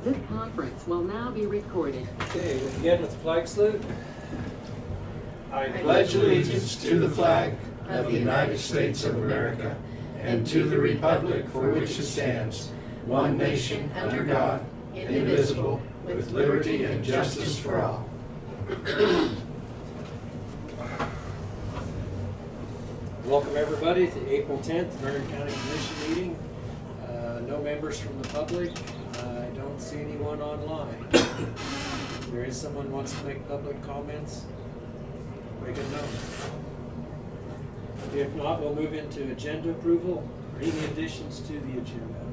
This conference will now be recorded. Okay, we'll begin with the flag salute. I pledge allegiance to the flag of the United States of America and to the republic for which it stands, one nation under God, indivisible, with liberty and justice for all. Welcome everybody to the April 10th Marion County Commission meeting. No members from the public. I don't see anyone online. If there is someone who wants to make public comments, make it known. If not, we'll move into agenda approval or any additions to the agenda.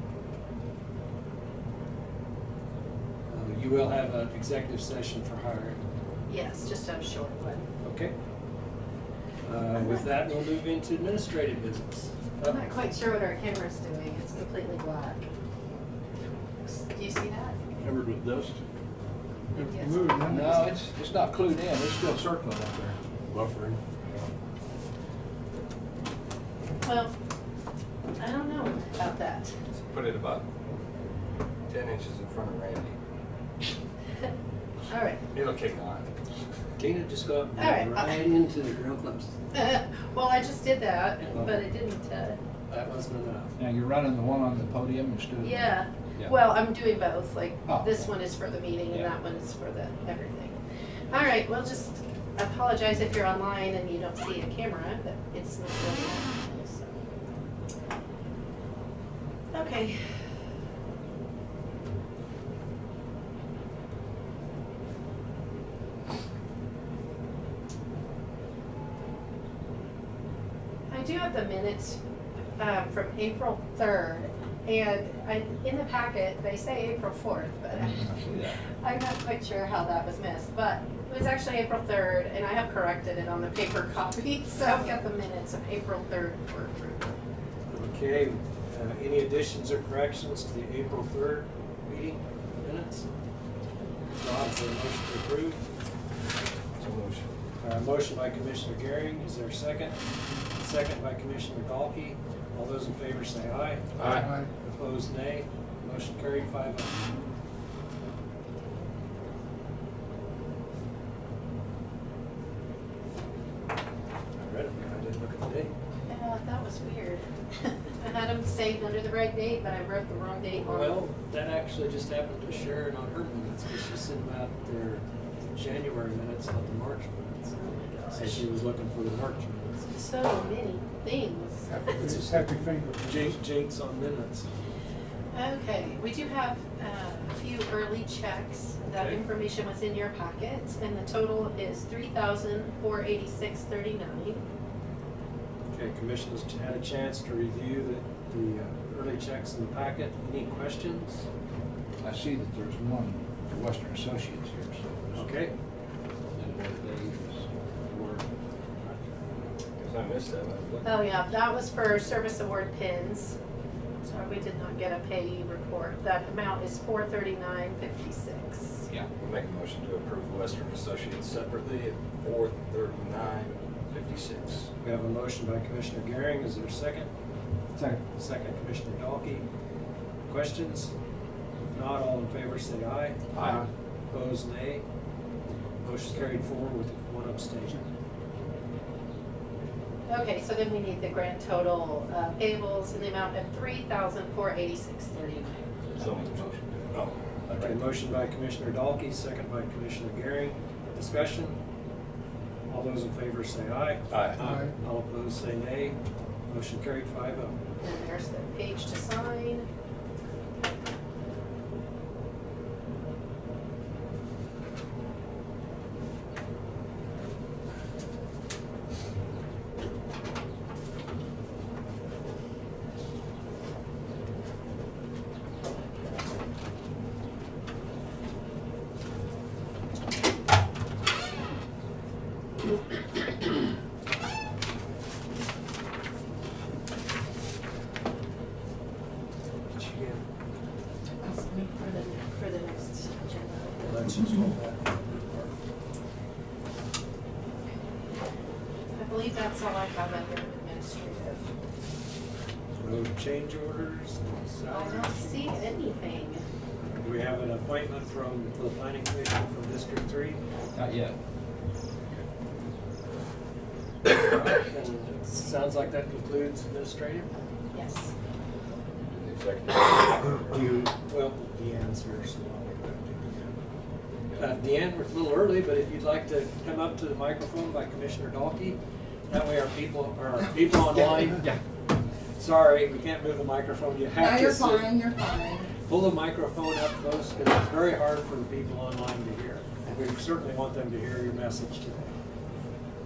You will have an executive session for hiring. Yes, just a short one. Okay. With that, we'll move into administrative business. I'm not quite sure what our camera's doing. It's completely black. Do you see that? Covered with dust. Yes. No, it's not clued in. It's still circling up there. Buffering. Well, I don't know about that. Put it about 10 inches in front of Randy. All right. It'll kick on. Tina just got All right. right into the ground clubs. Well, I just did that, but it didn't. That wasn't enough. Now you're running the one on the podium instead of... Yeah. Yeah. Well, I'm doing both. Like this okay. one is for the meeting and Yeah. that one is for the everything. All right. Well, just apologize if you're online and you don't see a camera, but it's not really on. So. Okay. I do have the minutes from April 3rd, and in the packet they say April 4th, but I'm not quite sure how that was missed. But it was actually April 3rd, and I have corrected it on the paper copy, so I've got the minutes of April 3rd for approval. Okay. Any additions or corrections to the April 3rd meeting minutes? Not for a motion to approve. So motion. Motion by Commissioner Gehring. Is there a second? Second by Commissioner Dahlke. All those in favor say aye. Aye. Opposed, nay. Motion carried 5-0. I read it, but I didn't look at the date. That was weird. I had them saved under the right date, but I wrote the wrong date on Well, that actually just happened to Sharon on her minutes because she sent out their January minutes, not the March minutes. Oh my So gosh. she was looking for the March minutes. So many things. It's happy finger. Jinx on minutes. Okay, we do have a few early checks. That Okay. information was in your packet, and the total is $3,486.39. Okay, Commission has had a chance to review the early checks in the packet. Any questions? I see that there's one for Western Associates here, so. Okay. And what days were... Because I missed that one. Oh yeah, that was for service award pins. Sorry, we did not get a payee report. That amount is $439.56. Yeah. We'll make a motion to approve Western Associates separately at $439.56. We have a motion by Commissioner Gehring. Is there a second? Second. Second, Commissioner Dahlke. Questions? If not, all in favor say aye. Aye. Opposed, nay. Motion carried 4 with 1 abstention. Okay, so then we need the grand total payables in the amount of $3,486.39. So motion. Oh. Okay, motion by Commissioner Dahlke, second by Commissioner Gehring. Discussion? All those in favor say aye. Aye. All opposed say nay. Motion carried 5-0. And there's the page to sign. For the next agenda. Let's just hold that. I believe that's all I have under administrative. Road change orders. I don't see anything. Do we have an appointment from the planning commission from District 3? Not yet. And it sounds like that concludes administrative. Yes. Well, Deanne's here, so I'll give that to Deanne. Deanne, we're a little early, but if you'd like to come up to the microphone by Commissioner Dalkey, that way our people online. Yeah. Sorry, we can't move the microphone. You have No, to you're sit- fine, you're fine. Pull the microphone up close, because it's very hard for the people online to hear. And we certainly want them to hear your message today.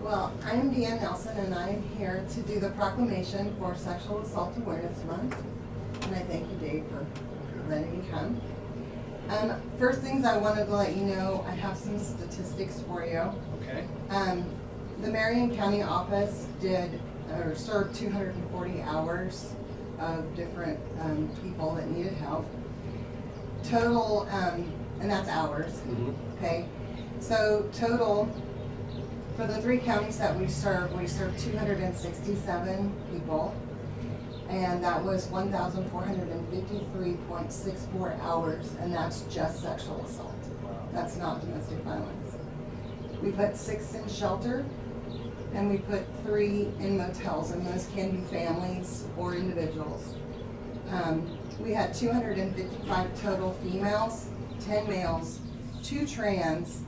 Well, I am Deanne Nelson, and I am here to do the proclamation for Sexual Assault Awareness Month. And I thank you, Dave, for letting me come. First things I wanted to let you know, I have some statistics for you. Okay? The Marion County office served 240 hours of different people that needed help. Total, and that's hours, okay? So total, for the 3 counties that we serve 267 people, and that was 1,453.64 hours, and that's just sexual assault. That's not domestic violence. We put 6 in shelter, and we put 3 in motels, and those can be families or individuals. We had 255 total females, 10 males, 2 trans.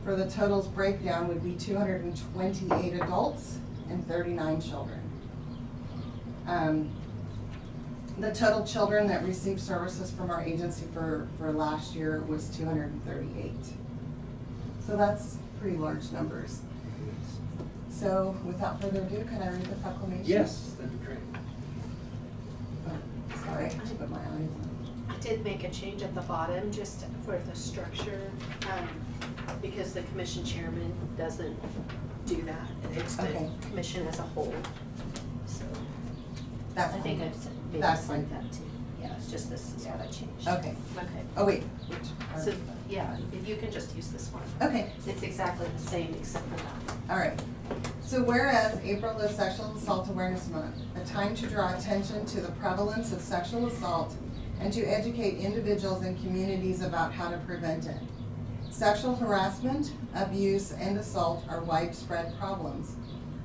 For the totals breakdown would be 228 adults and 39 children. The total children that received services from our agency for last year was 238. So that's pretty large numbers. So without further ado, can I read the proclamation? Yes, that'd be great. Oh, sorry, I have to put my eyes on. I did make a change at the bottom just for the structure, because the commission chairman doesn't do that. It's the Okay. commission as a whole. So That's I think fine. I've maybe That's sent fine. that too. Yeah, it's just this is what I changed. Okay. Okay. Oh, wait. So, yeah, if you can just use this one. Okay. It's exactly the same except for that. All right. So whereas April is Sexual Assault Awareness Month, a time to draw attention to the prevalence of sexual assault and to educate individuals and communities about how to prevent it. Sexual harassment, abuse, and assault are widespread problems.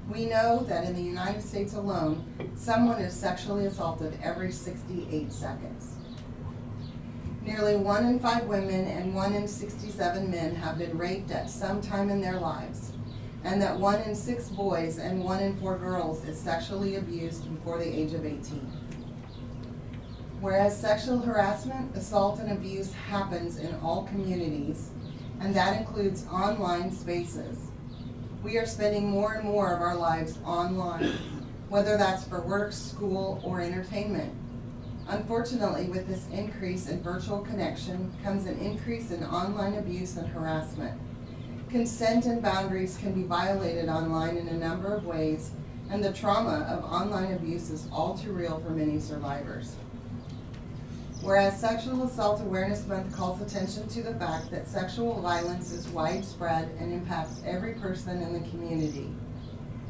We know that in the United States alone, someone is sexually assaulted every 68 seconds. Nearly 1 in 5 women and 1 in 67 men have been raped at some time in their lives, and that 1 in 6 boys and 1 in 4 girls is sexually abused before the age of 18. Whereas sexual harassment, assault, and abuse happens in all communities, and that includes online spaces. We are spending more and more of our lives online, whether that's for work, school, or entertainment. Unfortunately, with this increase in virtual connection comes an increase in online abuse and harassment. Consent and boundaries can be violated online in a number of ways, and the trauma of online abuse is all too real for many survivors. Whereas Sexual Assault Awareness Month calls attention to the fact that sexual violence is widespread and impacts every person in the community.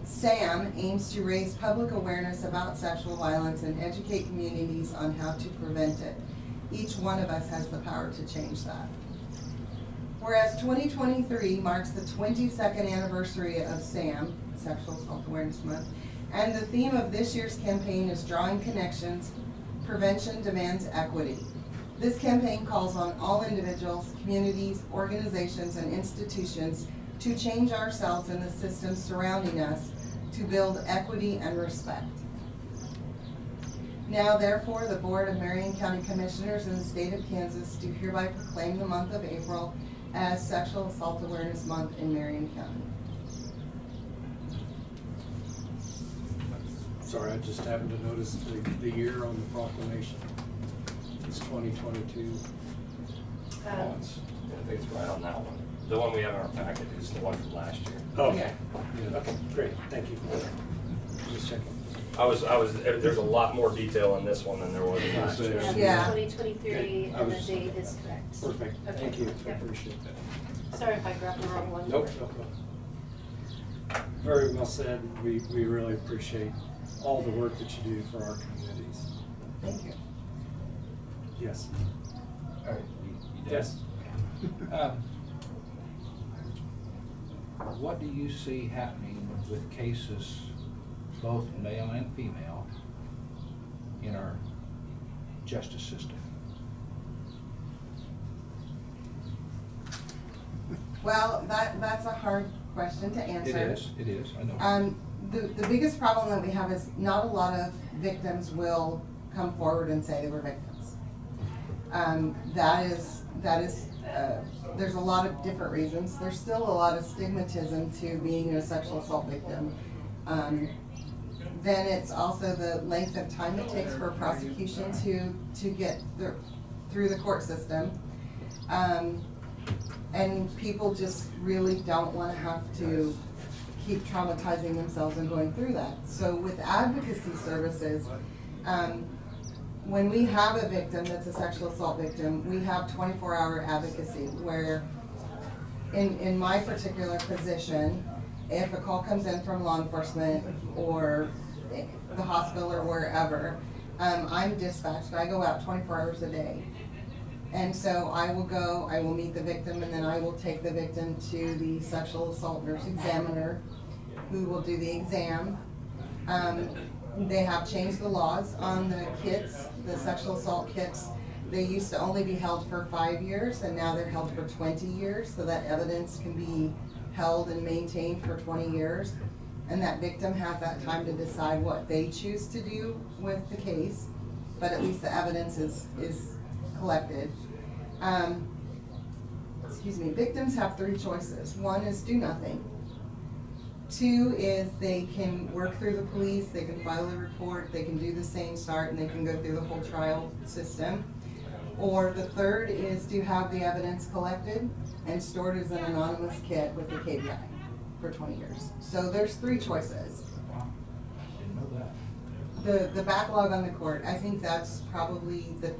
SAM aims to raise public awareness about sexual violence and educate communities on how to prevent it. Each one of us has the power to change that. Whereas 2023 marks the 22nd anniversary of SAM, Sexual Assault Awareness Month, and the theme of this year's campaign is Drawing Connections, Prevention Demands Equity. This campaign calls on all individuals, communities, organizations, and institutions to change ourselves and the systems surrounding us to build equity and respect. Now therefore, the Board of Marion County Commissioners in the state of Kansas do hereby proclaim the month of April as Sexual Assault Awareness Month in Marion County. Sorry, I just happened to notice the year on the proclamation. It's 2022. I think it's right on that one. The one we have in our packet is the one from last year. Okay. Okay, great, thank you. Just checking. There's a lot more detail in this one than there was in last year. Yeah. 2023, I and the was- date is correct. Perfect, Okay. thank you, I Yep. appreciate that. Sorry if I grabbed the wrong one. Nope, no problem. Very well said. We really appreciate all the work that you do for our communities. Thank you. Yes. All right, you Yes. What do you see happening with cases, both male and female, in our justice system? Well, that's a hard question to answer. It is, I know. The biggest problem that we have is not a lot of victims will come forward and say they were victims. There's a lot of different reasons. There's still a lot of stigmatism to being a sexual assault victim. Then it's also the length of time it takes for a prosecution to get through the court system. And people just really don't want to have to keep traumatizing themselves and going through that. So with advocacy services, when we have a victim that's a sexual assault victim, we have 24-hour advocacy where in my particular position, if a call comes in from law enforcement or the hospital or wherever, I'm dispatched. I go out 24 hours a day. And so I will go, I will meet the victim, and then I will take the victim to the sexual assault nurse examiner who will do the exam. They have changed the laws on the kits, the sexual assault kits. They used to only be held for 5 years, and now they're held for 20 years, so that evidence can be held and maintained for 20 years. And that victim has that time to decide what they choose to do with the case, but at least the evidence is collected. Victims have 3 choices. 1 is do nothing. 2 is they can work through the police, they can file a report, they can do the same start, and they can go through the whole trial system. Or the 3rd is to have the evidence collected and stored as an anonymous kit with the KBI for 20 years. So there's 3 choices. Wow, didn't know that. The backlog on the court, I think that's probably the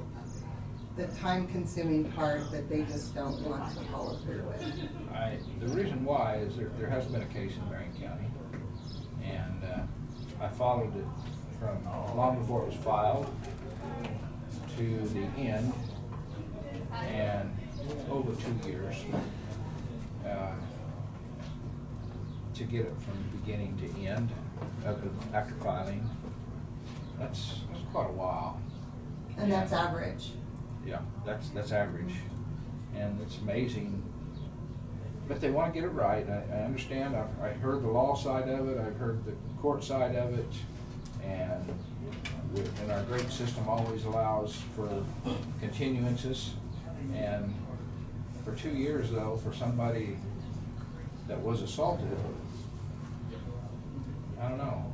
time-consuming part that they just don't want to follow through with. The reason why is there has been a case in Marion County, and I followed it from long before it was filed to the end, and over 2 years to get it from beginning to end after filing. That's quite a while. And that's average. Yeah, that's average, and it's amazing. But they want to get it right. I understand. I heard the law side of it. I've heard the court side of it, and our great system always allows for continuances. And for 2 years, though, for somebody that was assaulted, I don't know.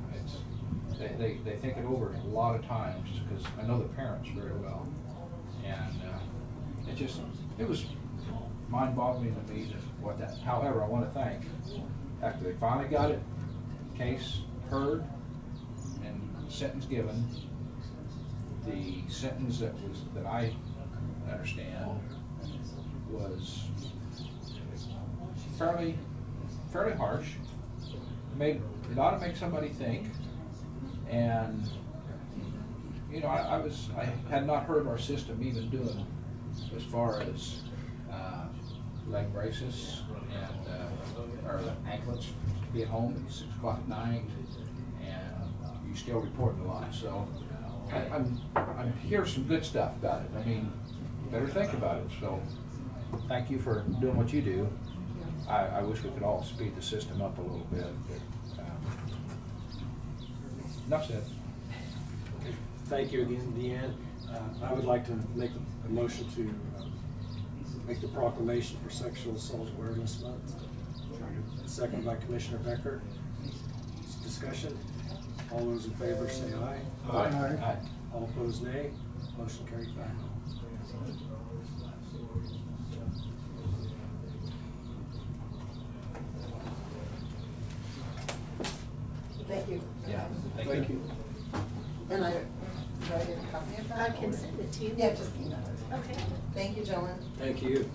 They think it over a lot of times, because I know the parents very well. And it was mind-boggling to me what that. However, I want to thank, after they finally got it, case heard and sentence given, the sentence that I understand was fairly harsh. It ought to make somebody think. And you know, I had not heard our system even doing as far as leg braces and or anklets to be at home at 6 o'clock at night, and you still report a lot. So I'm hearing some good stuff about it. I mean, better think about it. So thank you for doing what you do. I wish we could all speed the system up a little bit. But, enough said. Thank you again, Deanne. I would like to make a motion to make the proclamation for Sexual Assault Awareness Month. Second by Commissioner Becker. Discussion. All those in favor say aye. Aye. All opposed, nay. Motion carried 5-0. Thank you. Yeah. Thank you. And do I get a copy of that? I can send it to you. Yeah, just email it. Okay. Thank you, gentlemen. Thank you.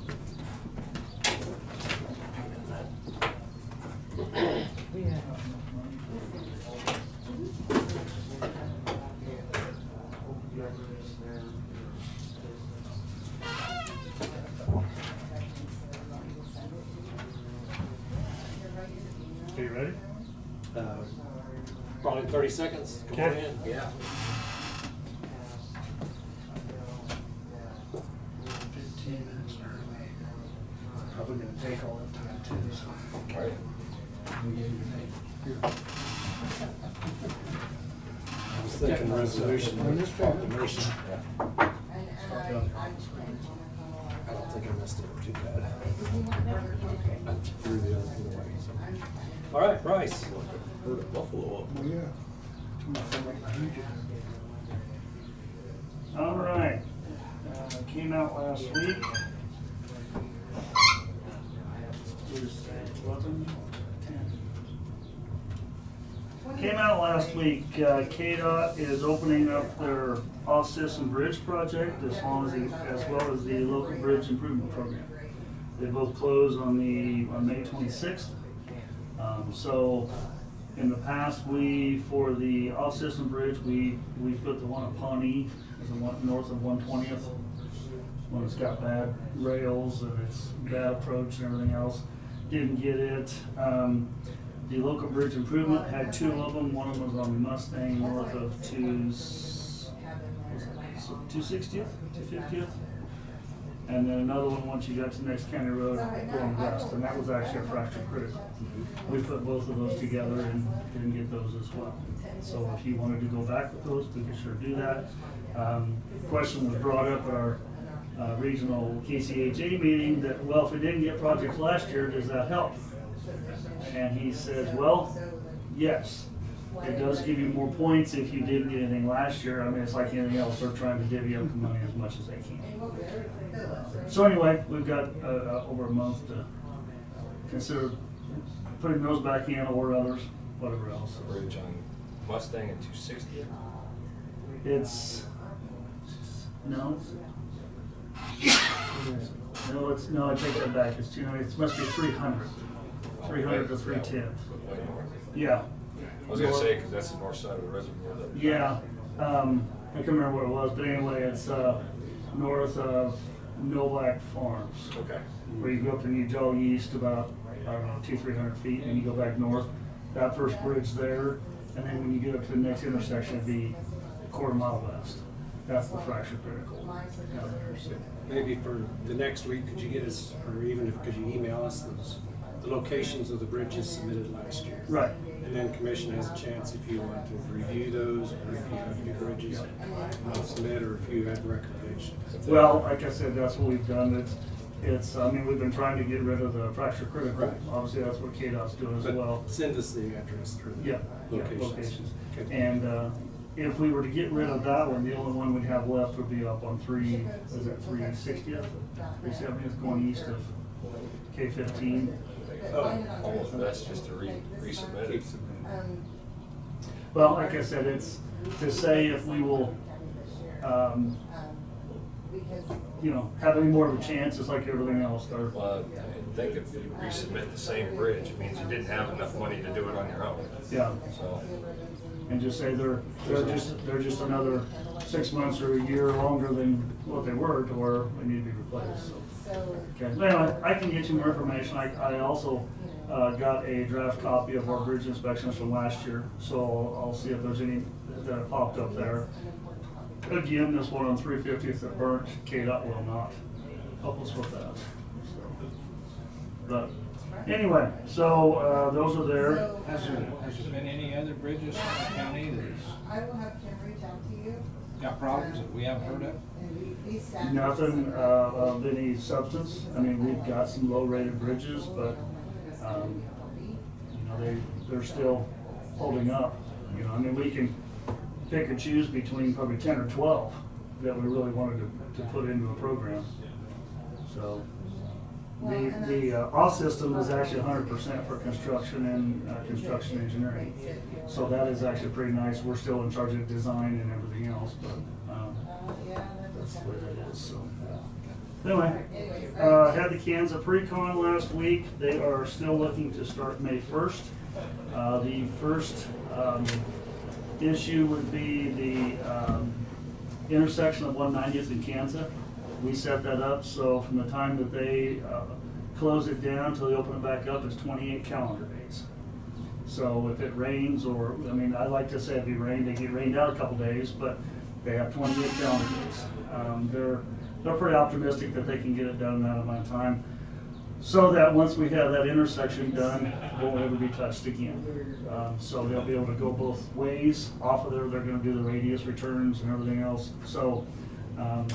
you ready? Probably 30 seconds. Come on Okay. in. Yeah. 15 minutes early. Probably gonna take all that time too, so. Right. We gave your name. Here. I was thinking resolution. Proclamation. I don't think I messed it up too bad. I threw the other thing away. So. All right, Bryce. Heard a buffalo up. Oh, yeah. All right. Came out last week. It was 11, 10. Came out last week. KDOT is opening up their off-system bridge project as well as the local bridge improvement program. They both close on May 26th. So in the past, for the off-system bridge, we put the one at Pawnee, the one north of 120th. One that's got bad rails and it's bad approach and everything else. Didn't get it. The local bridge improvement had two of them. One of them was on Mustang north of 260th, 250th. And then another one once you got to next county road going west, and that was actually a fracture critical. We put both of those together and didn't get those as well. So if you wanted to go back with those, we could sure do that. Question was brought up at our regional KCHA meeting that, well, if we didn't get projects last year, does that help? And he says, well, yes. It does give you more points if you didn't get anything last year. I mean, it's like anything else. They're trying to divvy up the money as much as they can. So anyway, we've got over a month to consider putting those back in or others, whatever else. Bridge on Mustang and 260. It's, no. No, I take that back. It's 200. It must be 300. 300 to 310. Way north. Yeah. I was gonna say, because that's the north side of the reservoir. Yeah, I can't remember what it was, but anyway, it's north of Novak Farms. Okay. Where you go up and you jog east about, I don't know, 200-300 feet, and you go back north. That first bridge there, and then when you get up to the next intersection, it'd be a quarter mile west. That's the fracture critical down there. So. Maybe for the next week, could you get us, or even if could you email us the locations of the bridges submitted last year? Right. And then commission has a chance if you want to review those, or if you have new bridges submit, or if you have recommendations. Well, like I said, that's what we've done. It's. I mean, we've been trying to get rid of the fracture critical. Right. Obviously, that's what KDOT's doing as But well. send us the address or the Yeah, locations. Okay. And if we were to get rid of that one, the only one we'd have left would be up on 360th, 370th, going east of K15. Almost best just to resubmit it. Well, like I said, it's to say if we will, have any more of a chance, it's like everything else. Well, I think if you resubmit the same bridge, it means you didn't have enough money to do it on your own. Yeah. So. And just say they're just another 6 months or a year longer than what they were to where they need to be replaced. So. Okay. Anyway, I can get you more information. I also got a draft copy of our bridge inspections from last year, so I'll see if there's any that popped up there. Again, this one on 350th that burnt, KDOT will not help us with that. So, but anyway, so those are there. Has there been any other bridges in the county that's I will have Kim reach out to you. got problems that we haven't heard of? Nothing of any substance. I mean, we've got some low-rated bridges, but they're still holding up. I mean, we can pick and choose between probably 10 or 12 that we really wanted to put into a program. So the off system is actually 100% for construction and construction engineering. So that is actually pretty nice. We're still in charge of design and everything else, but that's the way that is. So anyway, had the Kansas pre-con last week. They are still looking to start May 1st. The first issue would be the intersection of 190th and Kansas. We set that up so from the time that they close it down till they open it back up, it's 28 calendar days. So if it rains, or, I mean, I like to say if it rained, they get rained out a couple days, but they have 28 calendar days. They're pretty optimistic that they can get it done in that amount of time, so that once we have that intersection done, it won't ever be touched again. So they'll be able to go both ways off of there. They're gonna do the radius returns and everything else. So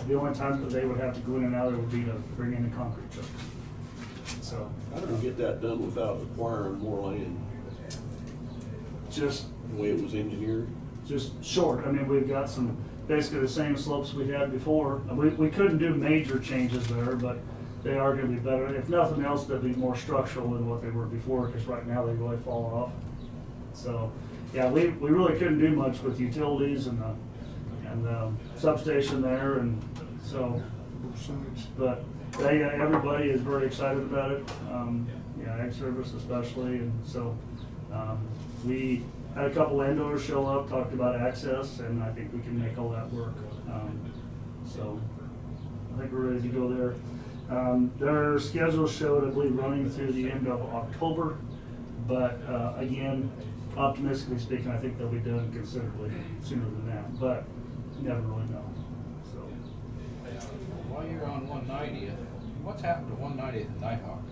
the only time that they would have to go in and out, it would be to bring in the concrete trucks. So How do we get that done without acquiring more land, just the way it was engineered? short. I mean, we've got some, basically the same slopes we had before. We couldn't do major changes there, but they are gonna be better. If nothing else, they'll be more structural than what they were before, because right now they really fall off. So, yeah, we really couldn't do much with utilities and the substation there, and so, but everybody is very excited about it. Yeah, Ag Service especially, and so, we had a couple landowners show up, talked about access, and I think we can make all that work. So I think we're ready to go there. Their schedule showed, I believe, running through the end of October, but again, optimistically speaking, I think they'll be done considerably sooner than that, but you never really know. So While you're on 190th, what's happened to 190th and Nighthawk?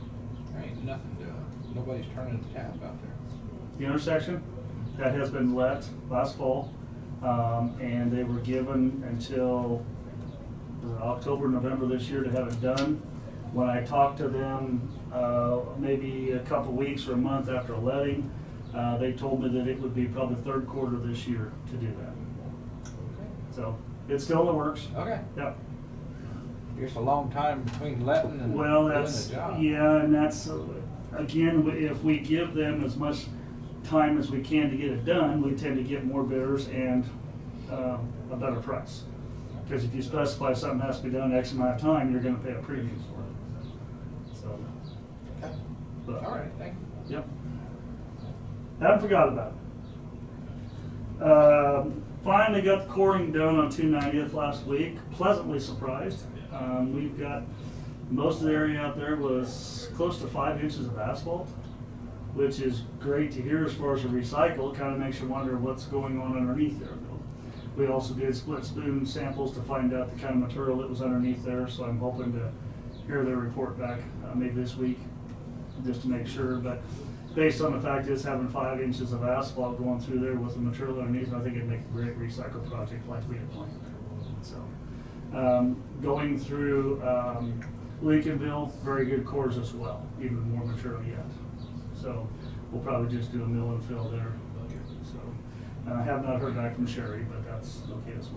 There ain't nothing to, nobody's turning the tap out there. the intersection, that has been let last fall, and they were given until October, November this year to have it done. When I talked to them, maybe a couple weeks or a month after letting, they told me that it would be probably third quarter this year to do that. So it's still in the works. Okay. Yep. It's a long time between letting and Well, doing that's, the job. yeah, and that's, again, if we give them as much time as we can to get it done, we tend to get more bidders and a better price. Because if you specify something has to be done X amount of time, you're gonna pay a premium for it. So. Okay. But, All right, thank you. Yep. Haven't forgot about it. Finally got the coring done on 290th last week. Pleasantly surprised. We've got, most of the area out there was close to 5 inches of asphalt, which is great to hear as far as a recycle. It kind of makes you wonder what's going on underneath there. We also did split spoon samples to find out the kind of material that was underneath there, so I'm hoping to hear their report back maybe this week, just to make sure. But based on the fact it's having 5 inches of asphalt going through there with the material underneath, I think it'd make a great recycle project like we had planned. So, going through Lincolnville, very good cores as well, even more material yet. So we'll probably just do a mill and fill there. So I have not heard back from Sherry, but that's okay as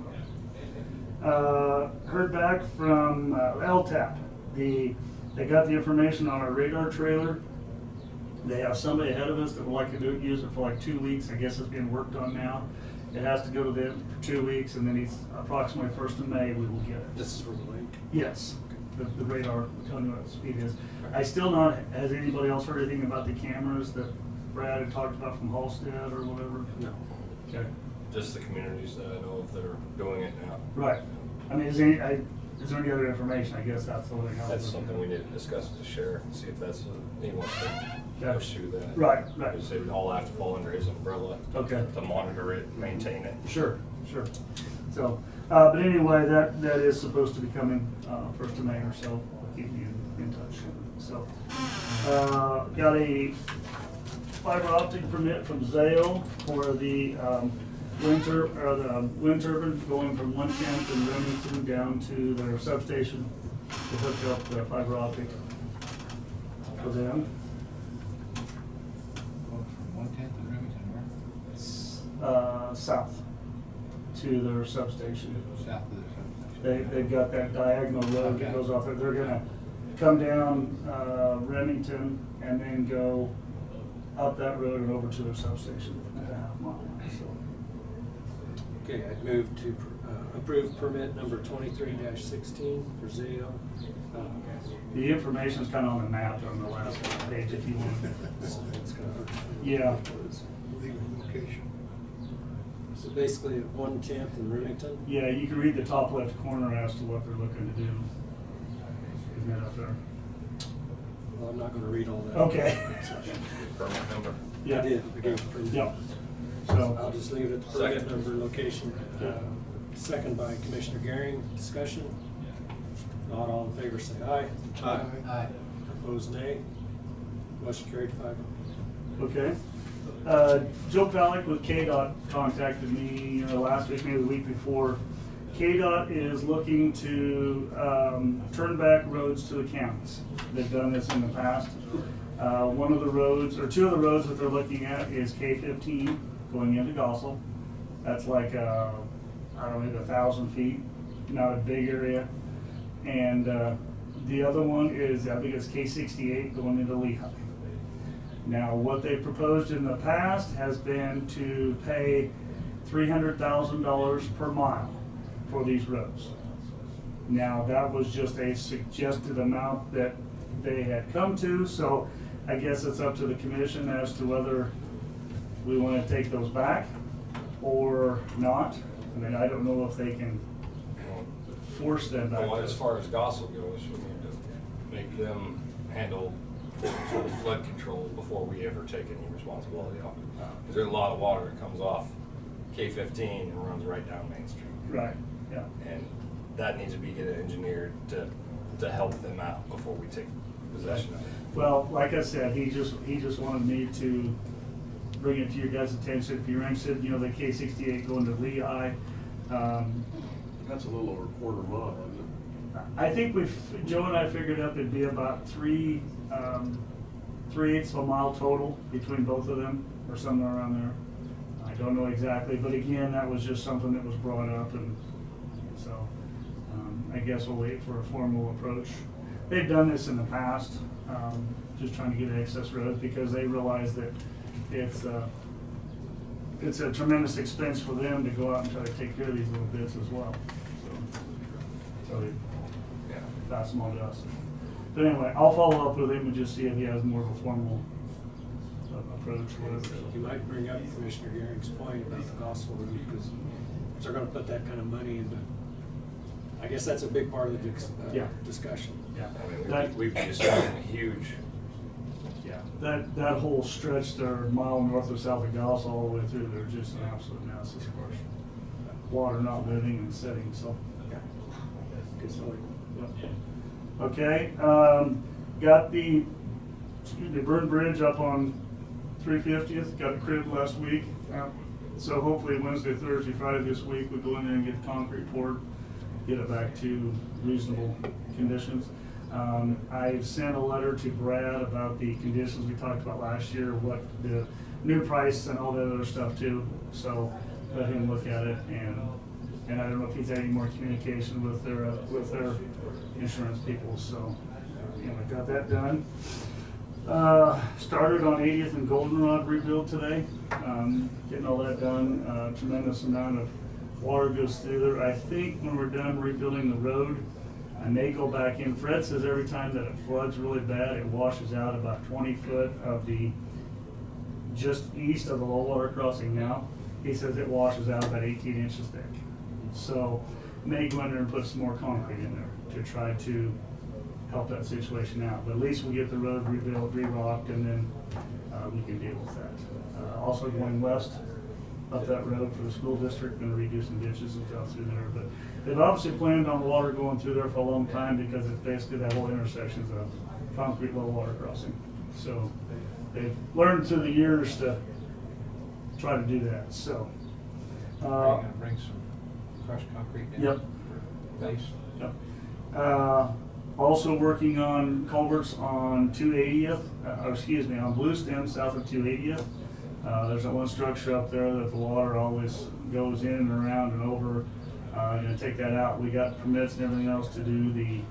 well. Heard back from LTAP. They got the information on our radar trailer. They have somebody ahead of us that would like to use it for like 2 weeks. I guess it's being worked on now. It has to go to them for 2 weeks, and then it's approximately 1st of May we will get it. This is for the link? Yes, the radar will tell you what the speed is. I still not, has anybody else heard anything about the cameras that Brad had talked about from Halstead or whatever? No. Okay. Just the communities that I know if they're doing it now. Right. I mean, is there any other information? I guess that's the only thing. That's something we need to discuss with the sheriff and see if that's, he wants to pursue that. Right, right. Because they would all have to fall under his umbrella. Okay. To monitor it, maintain it. Sure, sure. So, but anyway, that is supposed to be coming 1st of May or so. I'll keep you in touch. So, got a fiber optic permit from Zayo for the wind turbine going from 110th and Remington down to their substation to hook up the fiber optic for them. From 110th and Remington, where? South to their substation. South of the substation. They've got that diagonal road that goes off there. They're gonna come down Remington and then go up that road and over to their substation at a half mile. So. Okay, I'd move to approve permit number 23-16 for Zayo. The information's kind of on the map on the last page if you want. Yeah. Legal location. So basically at 110th and Remington? Yeah, you can read the top left corner as to what they're looking to do. Isn't that up there? Well, I'm not gonna read all that. Okay. Permit number. Yeah. I did, I gave it permit. Yeah. I'll So, just leave it at the permit Second. number, location. Second by Commissioner Garing, discussion. Not all in favor, say aye. Aye. Opposed, nay. Motion carried 5-0. okay. Joe Palick with KDOT contacted me last week, maybe the week before. KDOT is looking to turn back roads to the counties. They've done this in the past. One of the roads, or two of the roads that they're looking at is K-15 going into Gossel. That's like, I don't know, maybe 1,000 feet, not a big area. And the other one is, I think it's K-68 going into Lehigh. Now, what they proposed in the past has been to pay $300,000 per mile for these roads. Now, that was just a suggested amount that they had come to, so I guess it's up to the commission as to whether we want to take those back or not. I mean, I don't know if they can force them back. Well, as far as Gossel goes, we need to make them handle sort of flood control before we ever take any responsibility on it. Because there's a lot of water that comes off K-15 and runs right down Main Street. Right, yeah. And that needs to be engineered to help them out before we take possession of it. Well, like I said, he just wanted me to bring it to your guys' attention. If you're interested, the K-68 going to Lehigh. That's a little over a quarter mile, isn't it? I think Joe and I figured up it'd be about 3/8 of a mile total between both of them, or somewhere around there. I don't know exactly, but again, that was just something that was brought up, and so I guess we'll wait for a formal approach. They've done this in the past, just trying to get access roads because they realize that it's a tremendous expense for them to go out and try to take care of these little bits as well. So they pass them on to us. But anyway, I'll follow up with him and just see if he has more of a formal approach, whatever. You might bring up Commissioner Garing's point about the gospel route, because if they're gonna put that kind of money into, I guess that's a big part of the discussion. Yeah. I mean, we'd be assuming a huge. Yeah, that whole stretch there, mile north or south of Goss, all the way through, they're just an absolute mess as far as water not living and setting, so. Yeah. Good story. Yep. Okay, got the Burn Bridge up on 350th, got a crib last week. So hopefully Wednesday, Thursday, Friday this week, we'll go in there and get the concrete poured, get it back to reasonable conditions. I've sent a letter to Brad about the conditions we talked about last year, what the new price and all that other stuff too. So let him look at it, and I don't know if he's had any more communication with their insurance people. So anyway, got that done. Started on 80th and Goldenrod rebuild today. Getting all that done. Tremendous amount of water goes through there. I think when we're done rebuilding the road, I may go back in. Fred says every time that it floods really bad, it washes out about 20 foot of the, just east of the low water crossing now. He says it washes out about 18 inches thick. So may go in there and put some more concrete in there to try to help that situation out. But at least we get the road rebuilt, re-rocked, and then we can deal with that. Also going west up that road for the school district, going to redo some ditches and stuff through there. But they've obviously planned on water going through there for a long time because it's basically that whole intersection is a concrete low water crossing. So they've learned through the years to try to do that. So Bring some crushed concrete down. Yep. For base. Yep. Also working on culverts on 280th, on Blue Stem south of 280th. There's that one structure up there that the water always goes in and around and over. Gonna take that out. We got permits and everything else to do the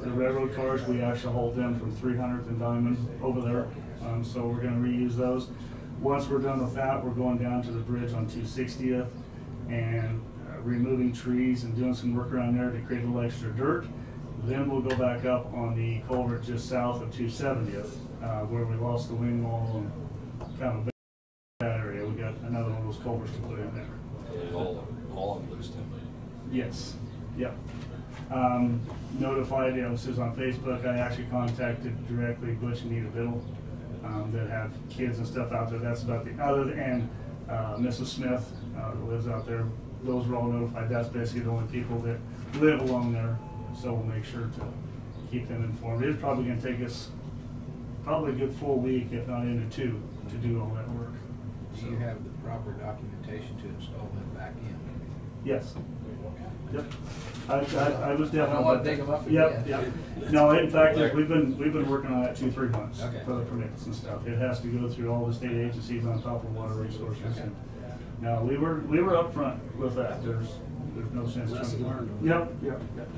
railroad cars. We actually hold them from 300th and Diamond over there. So we're gonna reuse those. Once we're done with that, we're going down to the bridge on 260th and removing trees and doing some work around there to create a little extra dirt. Then we'll go back up on the culvert just south of 270th, where we lost the wing wall and kind of that area. We got another one of those culverts to put in there. All in Blue Stem. Yes. Yep. Notified, this is on Facebook, I actually contacted directly Butch and Nita Biddle, that have kids and stuff out there. That's about the, and Mrs. Smith, that lives out there. Those were all notified. That's basically the only people that live along there, so we'll make sure to keep them informed. It's probably gonna take us probably a good full week, if not into 2, to do all that work. Do you have the proper documentation to install them back in? Yes. Yep. I was definitely. I don't want to dig them up again. Yep, yep. No, in fact, we've been working on that 2-3 months Okay. for the permits and stuff. It has to go through all the state agencies on top of water resources. Okay. And no, we were up front with that. There's no sense. Lesson learned. Yep, yep, yep.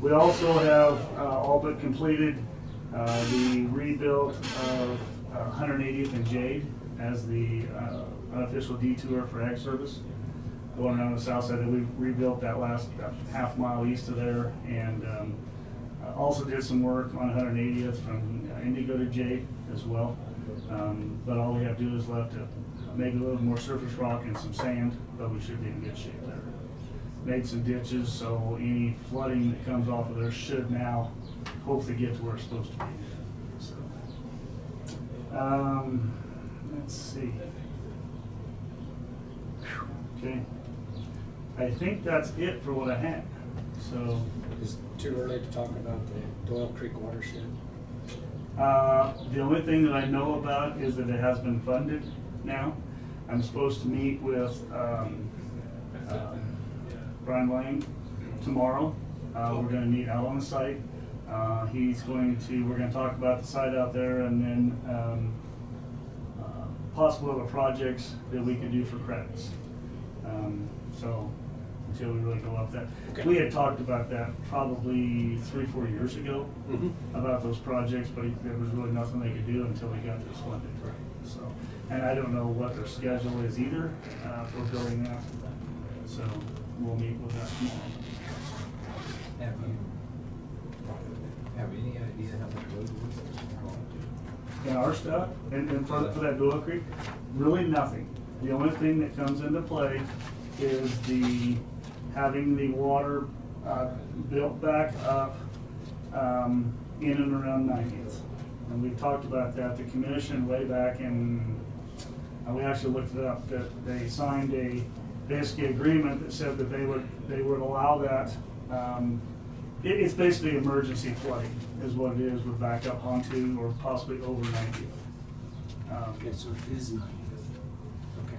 We also have all but completed the rebuild of 180th and Jade as the unofficial detour for Ag Service. Going around the south side, we rebuilt that last half mile east of there, and also did some work on 180th from Indigo to Jade as well. But all we have to do is left maybe a little more surface rock and some sand, but we should be in good shape there. Made some ditches, so any flooding that comes off of there should now hopefully get to where it's supposed to be. So, let's see. Okay. I think that's it for what I had. So, Is it too early to talk about the Doyle Creek watershed? the only thing that I know about is that it has been funded now. I'm supposed to meet with Brian Lane tomorrow. We're going to meet out on the site. We're going to talk about the site out there, and then possible other projects that we can do for credits. So until we really go up that. Okay. We had talked about that probably 3-4 years ago, about those projects, but there was really nothing they could do until we got this funded. Right. So, and I don't know what their schedule is either for building that. So we'll meet with that tomorrow. Have you any idea how much road is? In our stuff, and for that Doyle Creek, really nothing. The only thing that comes into play is having the water built back up in and around 90th. And we talked about that. The commission way back in, we actually looked it up, that they signed a basically agreement that said that they would allow that. It's basically emergency flooding is what it is with backup onto or possibly over 90th. Okay, so it is 90th. Okay,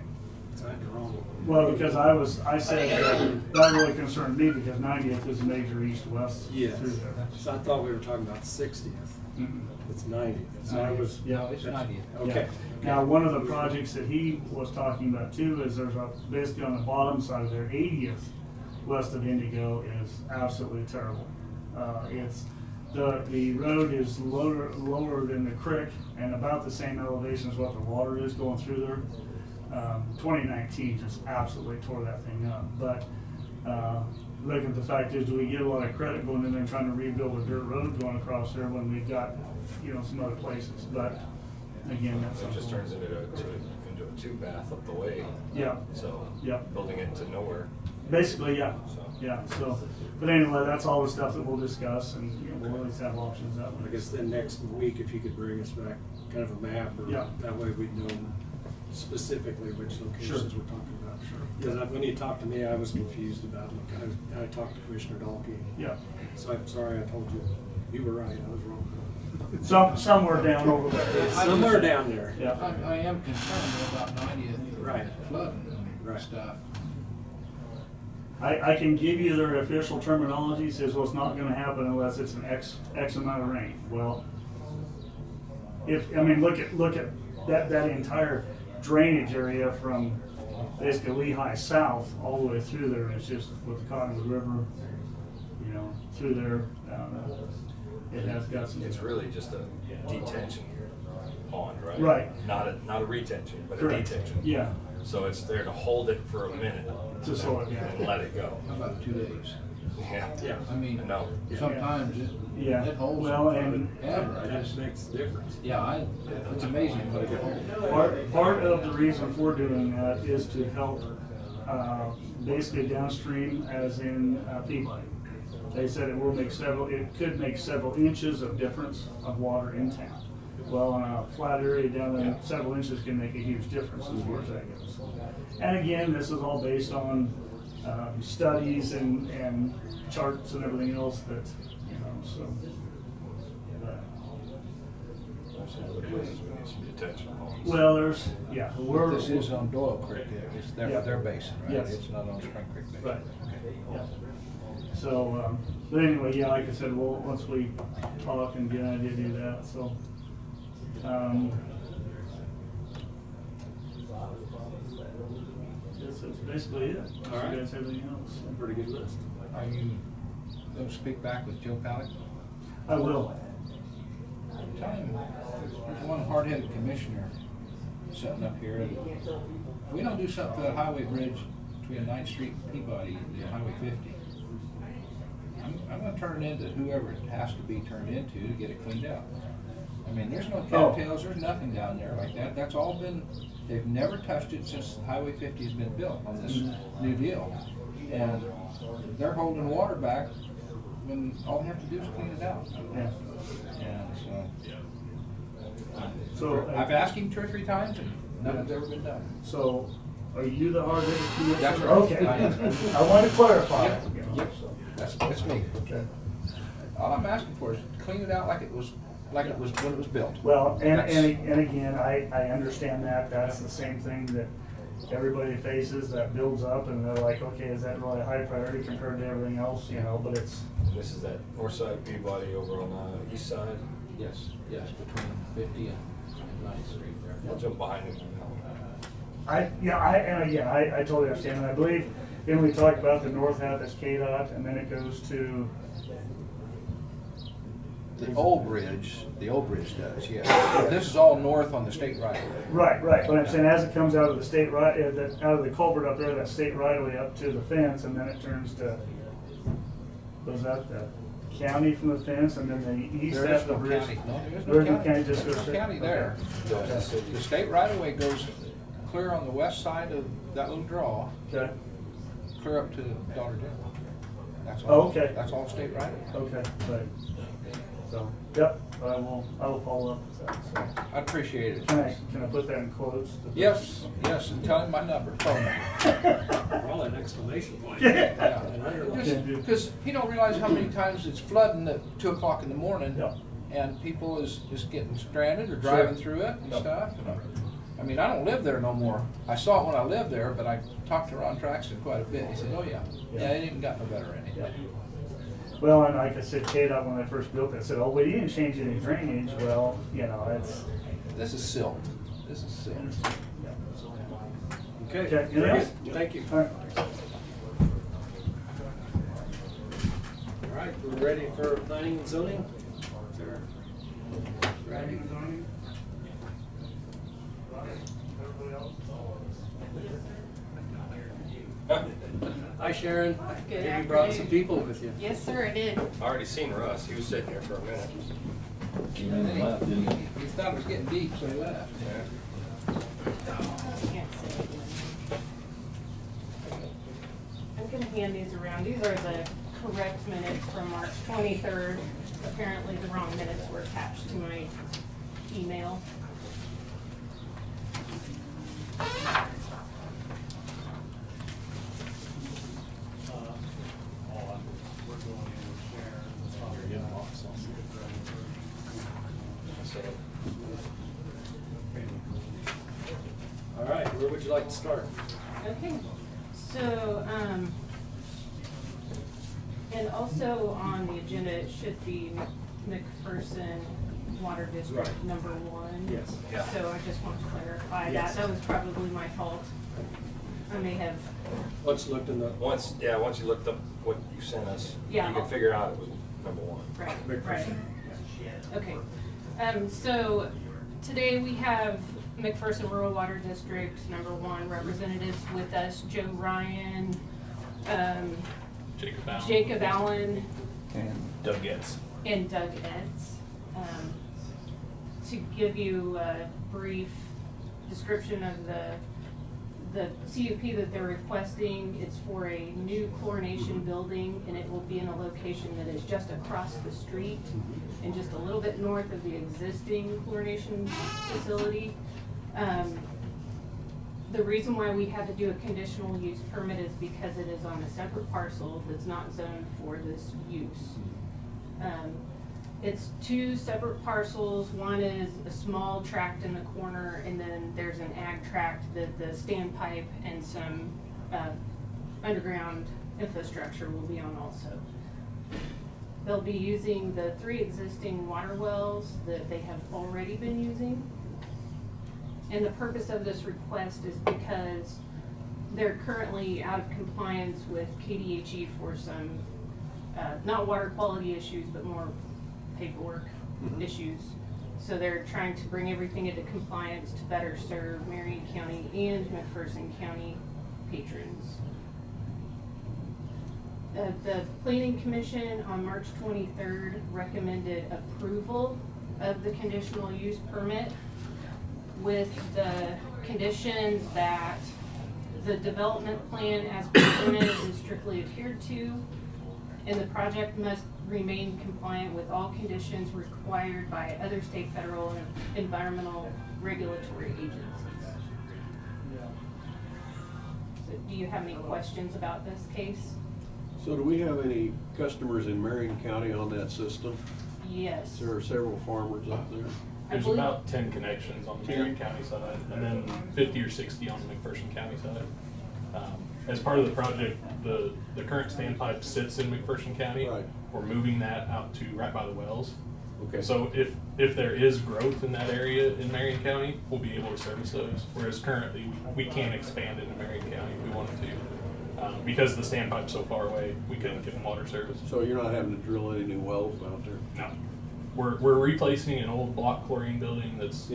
so I had the wrong one. Well, because I said that really concerned me because 90th is a major east-west Yes. through there. So I thought we were talking about 60th. Mm-mm. It's 90th. So I was. Yeah, it's 90th. Okay. Yeah. Now, one of the projects that he was talking about too is there's basically on the bottom side of there, 80th west of Indigo is absolutely terrible. It's the road is lower than the creek and about the same elevation as what the water is going through there. 2019 just absolutely tore that thing up. But looking at the fact is, do we get a lot of credit going in there and trying to rebuild a dirt road going across there when we've got, some other places? But again, that's It just turns into a two path up the way. Yeah. So Yeah. building it to nowhere. Basically, yeah. So. Yeah. So, but anyway, that's all the stuff that we'll discuss, and we'll always have options that way. I guess then next week, if you could bring us back kind of a map, or Yeah. that way we'd know specifically which locations Sure. we're talking about. Sure. Because when you talked to me, I was confused about, I talked to Commissioner Dahlke. Yeah. So I'm sorry, I told you, you were right, I was wrong. Somewhere down over there. Somewhere down there. Yeah. I am concerned about 90th Right. flooding and Right. stuff. I can give you their official terminology. It says, well, it's not gonna happen unless it's an X amount of rain. Well, look at that entire drainage area from basically Lehigh south all the way through there. It's just with the Cottonwood River, through there. It has got some. It's really just a detention pond, right? Right. Not a retention, but Correct. a detention. Yeah. So it's there to hold it for a minute. To slow it down. And let it go. How about 2 days? Yeah. Yeah. I mean, No. sometimes Yeah. it holds. Well, and That makes the difference. Yeah, it's amazing what it can hold. part of the reason for doing that is to help basically downstream, as in Peabody. They said it could make several inches of difference of water in town. Well, on a flat area down there, several inches can make a huge difference as far as that goes. And again, this is all based on studies and charts and everything else that, you know, so. There's some other places we need some detention ponds. Well, there's, This is on Doyle Creek, it's their basin, right? Yes. It's not on Spring Creek basin. right. Okay. Yeah. So, but anyway, yeah, like I said, once we talk and get an idea to do that, so. That's basically it. Unless All right. you guys have anything else? Pretty good list. Are you going to speak back with Joe Palick? I will. Tell him there's one hard-headed commissioner sitting up here. If we don't do something to that highway bridge between 9th Street and Peabody and Highway 50, I'm going to turn it into whoever it has to be turned into to get it cleaned out. I mean, there's no cattails, there's nothing down there like that. That's all been, they've never touched it since Highway 50 has been built on this new deal. And they're holding water back when all they have to do is clean it out. Yeah. And So, I've asked him 2 or 3 times and nothing's ever been done. So, are you the hard-headed commissioner? That's right. Okay. I wanted to clarify. Yep. You know, Yep. so. That's me. Okay. All I'm asking for is clean it out like it was when it was built. Well, and That's- again, I understand that. That's the same thing that everybody faces, that builds up, and they're like, okay, is that really a high priority compared to everything else, you know, but it's. And this is that north side of Peabody over on the east side. Yes, between 50 and 9th Street there. I'll jump behind him. I totally understand, and I believe, then we talked about the north half is KDOT, and then it goes to, The old bridge does, yes. This is all north on the state right. right, but I'm saying as it comes out of the state right, out of the culvert up there, that state right of way up to the fence, and then it turns to, goes out the county from the fence, and then the east There half is of the no bridge. county. No, there is There is no no county. county, just There's goes no to- county there. The state right of way goes clear on the west side of that little draw, Okay, clear up to Dollar General. That's all. Oh, okay. That's all state right of way. okay, right. So, yep, I will follow up with that, so. I appreciate it. Can I put that in quotes? Yes, and tell him my phone number. Probably an exclamation point. Yeah. And underline. Because he don't realize how many times it's flooding at 2 o'clock in the morning, Yeah. and people is getting stranded or driving through it and Yep. stuff. I mean, I don't live there no more. I saw it when I lived there, but I talked to Ron Traxton quite a bit. He said, "Oh yeah, it ain't got no better in Yeah. it." Well, and like I said, KDOT, when I first built it, I said, oh, well, you didn't change any drainage. Well, you know, it's. This is silt. Yeah. Okay. Okay, anything very else? good. Thank you. All right. All right, we're ready for planning and zoning? Sir? Ready? Hi Sharon. Good You brought some afternoon. people with you. Yes, sir, I did. I already seen Russ. He was sitting here for a minute. He thought it was getting deep, so he left. I'm gonna hand these around. These are the correct minutes from March 23rd. Apparently the wrong minutes were attached to my email. All right, where would you like to start? Okay, so, and also on the agenda, it should be McPherson Water District Right. number 1. Yes. Yeah. So I just want to clarify Yes. that. That was probably my fault. I may have, Let's look in the, Once you looked up what you sent us, Yeah. you could figure out it was number 1. right, McPherson. Okay, so today we have McPherson Rural Water District number 1 representatives with us, Joe Ryan, Jacob Allen, And Doug Getz. and Doug Eds. To give you a brief description of the CUP that they're requesting, it's for a new chlorination building, and it will be in a location that is just across the street and just a little bit north of the existing chlorination facility. The reason why we had to do a conditional use permit is because it is on a separate parcel that's not zoned for this use. It's two separate parcels. One is a small tract in the corner, and then there's an ag tract that the standpipe and some underground infrastructure will be on also. They'll be using the 3 existing water wells that they have already been using. And the purpose of this request is because they're currently out of compliance with KDHE for some, not water quality issues, but more paperwork issues. So they're trying to bring everything into compliance to better serve Marion County and McPherson County patrons. The Planning Commission on March 23rd recommended approval of the conditional use permit with the conditions that the development plan as presented is strictly adhered to, and the project must remain compliant with all conditions required by other state, federal, and environmental regulatory agencies. So do you have any questions about this case? So do we have any customers in Marion County on that system? Yes. There are several farmers up there. There's about 10 connections on the Marion County side, and then 50 or 60 on the McPherson County side. As part of the project, the current standpipe sits in McPherson County. Right. We're moving that out to right by the wells. Okay. So if there is growth in that area in Marion County, we'll be able to service those. Whereas currently, we can't expand into Marion County if we wanted to. Because the standpipe's so far away, we couldn't give them water service. So you're not having to drill any new wells out there? No. We're replacing an old block chlorine building that's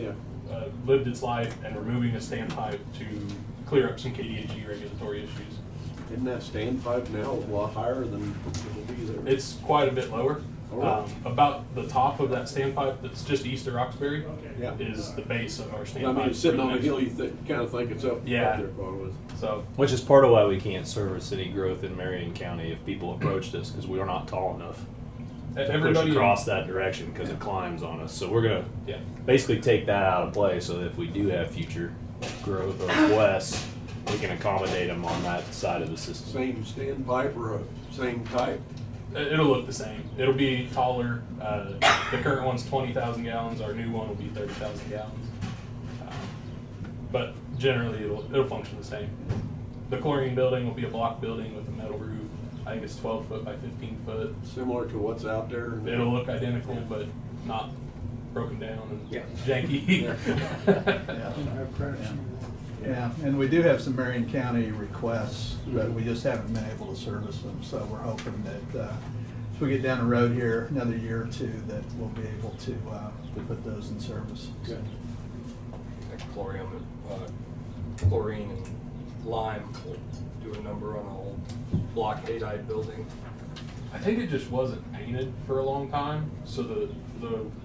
lived its life, and removing a standpipe to clear up some KDHE regulatory issues. Isn't that standpipe now a lot higher than it'll be there? It's quite a bit lower. Oh. About the top of that standpipe that's just east of Roxbury Yeah. is the base of our standpipe. I mean, it's sitting on a hill, you kind of think it's up Yeah. there probably. So, Which is part of why we can't service any growth in Marion County if people approached us, because we are not tall enough to push everybody across that direction because it climbs on us. So we're gonna Yeah. basically take that out of play so that if we do have future growth or requests, we can accommodate them on that side of the system. Same standpipe or a same type? it'll look the same. It'll be taller. The current one's 20,000 gallons. Our new one will be 30,000 gallons. But generally, it'll function the same. The chlorine building will be a block building with a metal roof. I think it's 12 foot by 15 foot. Similar to what's out there? It'll look identical, but not broken down and janky. Yeah, and we do have some Marion County requests, but we just haven't been able to service them. So we're hoping that as we get down the road here, another year or two, that we'll be able to put those in service. Good. Chlorine and lime will do a number on an old block 8I building. I think it just wasn't painted for a long time, so the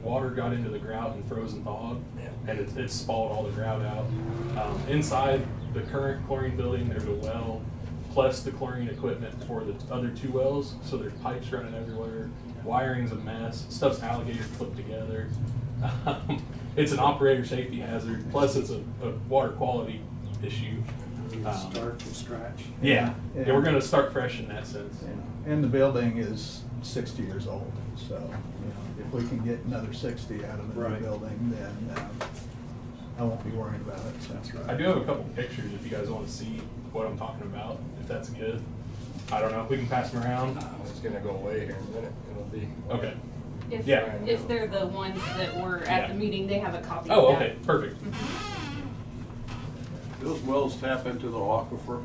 water got into the grout and froze and thawed, and it spalled all the grout out. Inside the current chlorine building, there's a well, plus the chlorine equipment for the other 2 wells, so there's pipes running everywhere, wiring's a mess, stuff's alligator clipped together. It's an operator safety hazard, plus it's a water quality issue. Start from scratch. Yeah, we're gonna start fresh in that sense. Yeah. And the building is 60 years old, so if we can get another 60 out of the new building, then I won't be worried about it. So. That's right. I do have a couple pictures if you guys want to see what I'm talking about, if that's good. I don't know if we can pass them around. It's gonna go away here in a minute. It'll be Okay. If they're the ones that were at the meeting, they have a copy Oh, of that. okay, perfect. Those wells tap into the aquifer,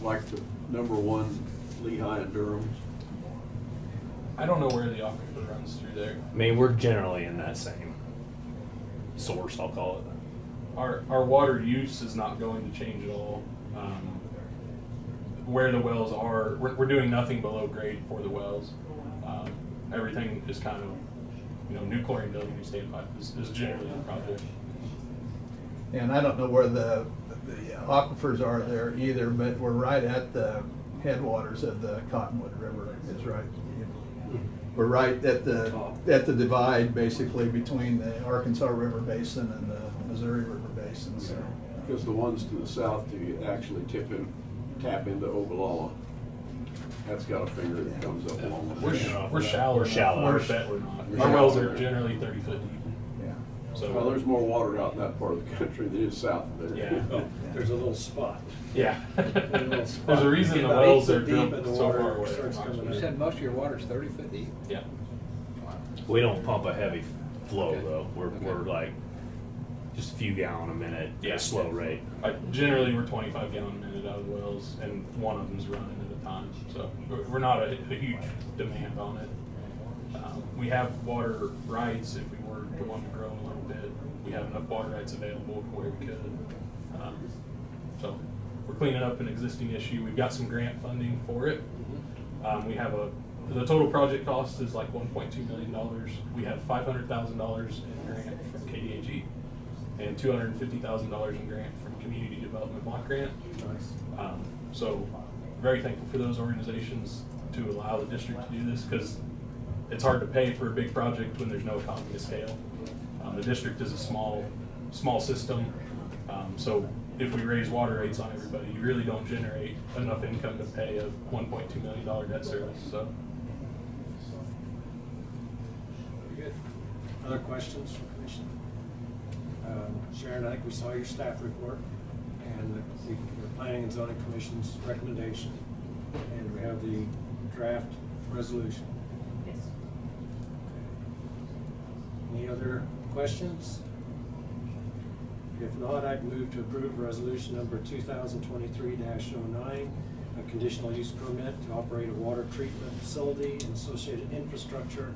like the #1 Lehigh and Durham's. I don't know where the aquifer runs through there. I mean, we're generally in that same source, I'll call it. Our water use is not going to change at all. Where the wells are, we're doing nothing below grade for the wells. Everything is kind of, new chlorine building, new standpipe is generally the project. And I don't know where the aquifers are there either, but we're right at the headwaters of the Cottonwood River is right. We're right at the divide basically between the Arkansas River Basin and the Missouri River Basin. So. Because the ones to the south, you actually tap into Ogallala. That's got a finger that comes up along the way. We're shallow. We're shallow. We're bet we're not. We're Our wells shallow. are generally 30 foot deep. Yeah. So Well, there's more water out in that part of the country than is south of there. Yeah. Oh, there's a little spot. yeah. Little spot. There's a reason the About wells 8 are foot deep drilled and the so water far away. starts from coming You out. said most of your water's 30 foot deep? Yeah. We don't pump a heavy flow Okay. though. We're like just a few gallon a minute at a slow rate. Generally, we're 25 gallon a minute out of the wells, and one of them's running at a time. So we're not a huge demand on it. We have water rights if we were to want to grow a little bit. We have enough water rights available where we could. So we're cleaning up an existing issue. We've got some grant funding for it. We have the total project cost is like $1.2 million. We have $500,000 in grant from KDAG and $250,000 in grant from Community Development Block Grant. Nice. So very thankful for those organizations to allow the district to do this, because it's hard to pay for a big project when there's no economy of scale. The district is a small system, so if we raise water rates on everybody, you really don't generate enough income to pay a $1.2 million debt service. So. Very good. Other questions from Commission? Sharon, I think we saw your staff report and the Planning and Zoning Commission's recommendation, and we have the draft resolution. Yes. Any other questions? If not, I'd move to approve resolution number 2023-09, a conditional use permit to operate a water treatment facility and associated infrastructure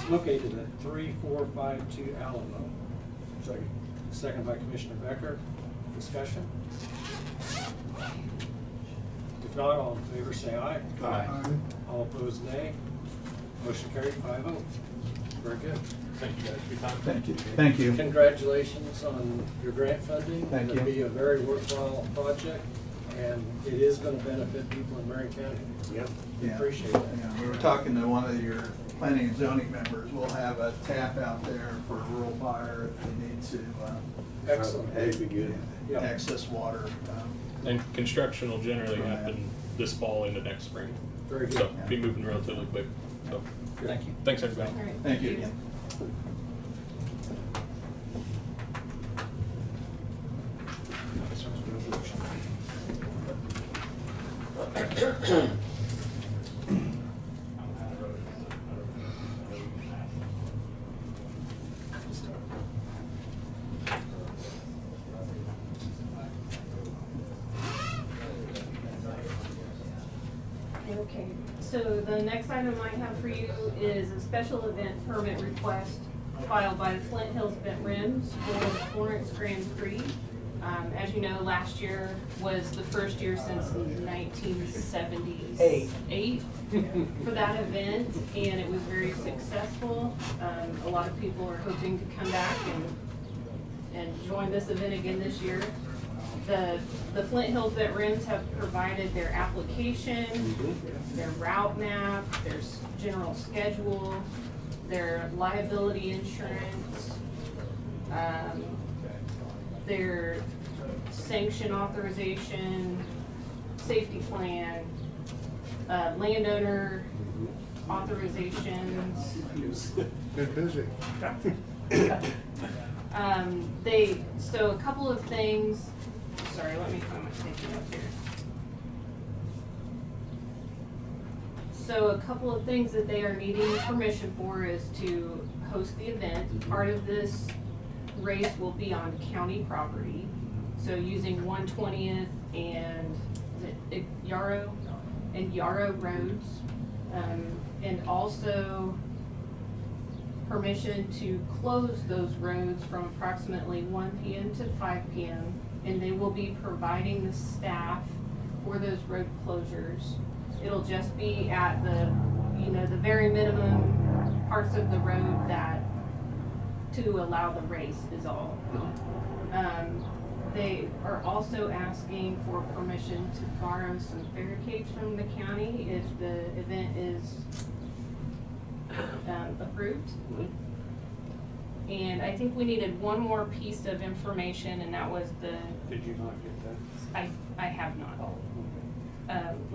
located at 3452 Alamo. Second by Commissioner Becker. Discussion? If not, all in favor say aye. Aye. All opposed, nay. Motion carried 5-0. Very good. Thank you guys for your time. Thank you. Thank you. Congratulations on your grant funding. Thank It'll you. be a very worthwhile project, and it is going to benefit people in Marion County. Yep. We Yeah. appreciate that. Yeah, we were talking to one of your planning and zoning members. We'll have a tap out there for rural fire if they need to. Excellent. That'd be good. Yeah. Access water. And construction will generally Right. happen this fall into next spring. Very good. So be moving relatively quick. So Thank you. thanks everybody. All right. Thank you. Okay, so the next item I have for you is a special event permit request filed by the Flint Hills Bent Rims for the Florence Grand Prix. As you know, last year was the first year since 1978 for that event, and it was very successful. A lot of people are hoping to come back and join this event again this year. The Flint Hills Bent Rims have provided their application, their route map, their general schedule, their liability insurance, their sanction authorization, safety plan, landowner authorizations. Been busy. So a couple of things, sorry, let me find my thinking up here. So a couple of things that they are needing permission for is to host the event. Part of this race will be on county property. So using 120th and is it Yarrow roads. And also permission to close those roads from approximately 1 p.m. to 5 p.m. And they will be providing the staff for those road closures. It'll just be at the very minimum parts of the road that to allow the race is all. They are also asking for permission to borrow some barricades from the county if the event is approved. And I think we needed one more piece of information, and that was the, Did you not get that? I have not. Oh,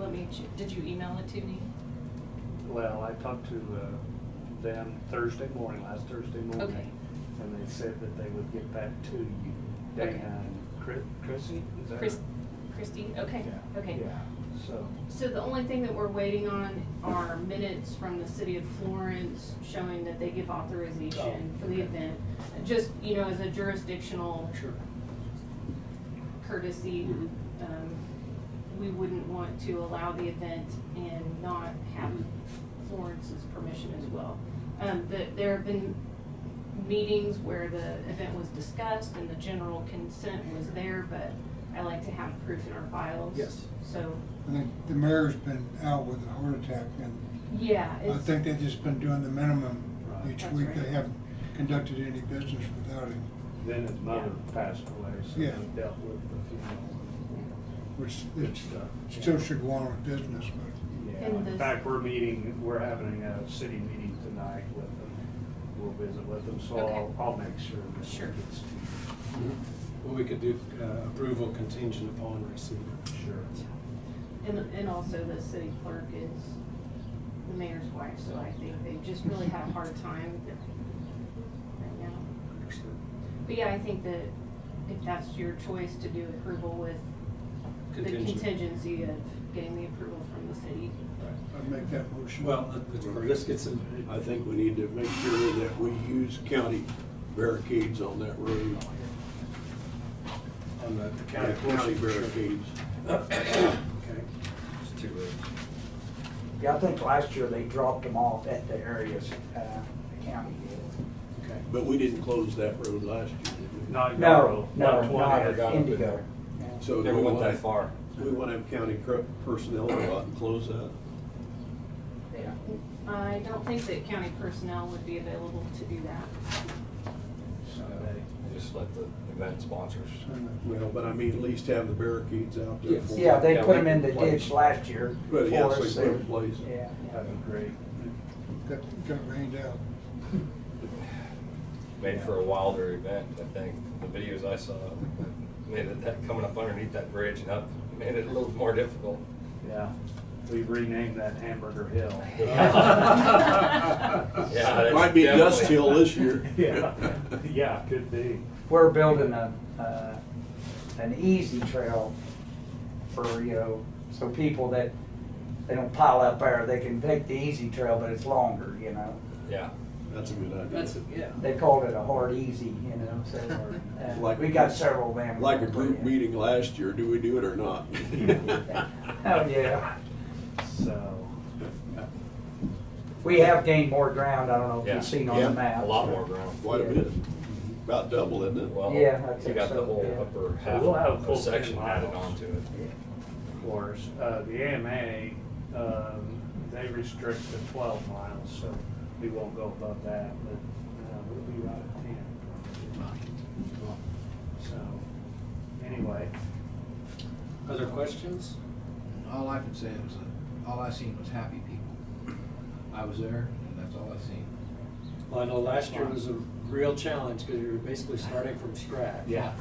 okay. Did you email it to me? Well, I talked to them last Thursday morning. Okay. And they said that they would get back to you. Dana Okay. and Chrissy, is that? Christy, okay, Yeah. okay. Yeah, so. So the only thing that we're waiting on are minutes from the city of Florence showing that they give authorization for the event. Just, you know, as a jurisdictional courtesy, we wouldn't want to allow the event and not have Florence's permission as well. There have been meetings where the event was discussed and the general consent was there, but I like to have proof in our files. Yes. So. I think the mayor's been out with a heart attack, and Yeah. I think they've just been doing the minimum each That's week. right. They haven't conducted any business without him, Then his mother passed away, so Yeah. they dealt with the funeral. which Good it stuff. still should go on with business, but Yeah, And in this- fact, we're having a city meeting tonight with them. We'll visit with them, so Okay. I'll make sure that Sure. it gets to you. Well, we could do approval contingent upon receipt. Sure. And also the city clerk is the mayor's wife, so I think they just really have a hard time right now. Understood. But yeah, I think that if that's your choice to do approval with the contingency of getting the approval from the city. I'd make that motion. Well, let's get some. I think we need to make sure that we use county barricades on that road. On the county County portion, for sure. barricades. Okay. It's 2 roads. Yeah, I think last year they dropped them off at the areas, the county did. Okay. But we didn't close that road last year, did we? Not No, Yarrow, no, 120 not never got up in Indigo. there. So do Never we went wanna- that far. We want to have county personnel go out and close that. Yeah. I don't think that county personnel would be available to do that. Sunday. Just let the event sponsors. Well, but I mean, at least have the barricades out there. for Yeah, they Yeah, put them we in the can place. ditch last year But for yes, us. they put in place. Yeah. That'd be great. Got rained out. Made for a wilder event, I think. The videos I saw made it that coming up underneath that bridge and up made it a little more difficult. Yeah, we've renamed that Hamburger Hill. Yeah, that's Might be definitely- Dust Hill this year. Yeah, yeah, could be. We're building an easy trail for, so people that, they don't pile up there, they can take the easy trail, but it's longer, Yeah. That's a good idea. That's, yeah. They called it a hard easy, so, Like- we got several of them. Like a group meeting last year, do we do it or not? Oh, yeah. So, We have gained more ground, I don't know if Yeah. you've seen on Yeah, the map. A lot more ground. Quite a bit. About double, isn't it? Well, Yeah, I you think got the so, whole yeah. upper So half we'll have of full the section 10 added miles. onto it. of course, the AMA, they restrict to 12 miles, so we won't go above that, but we'll be right at 10. So, anyway, Other questions? All I can say is that all I seen was happy people. I was there, and that's all I seen. Well, I know last year was a real challenge because you were basically starting from scratch. yeah,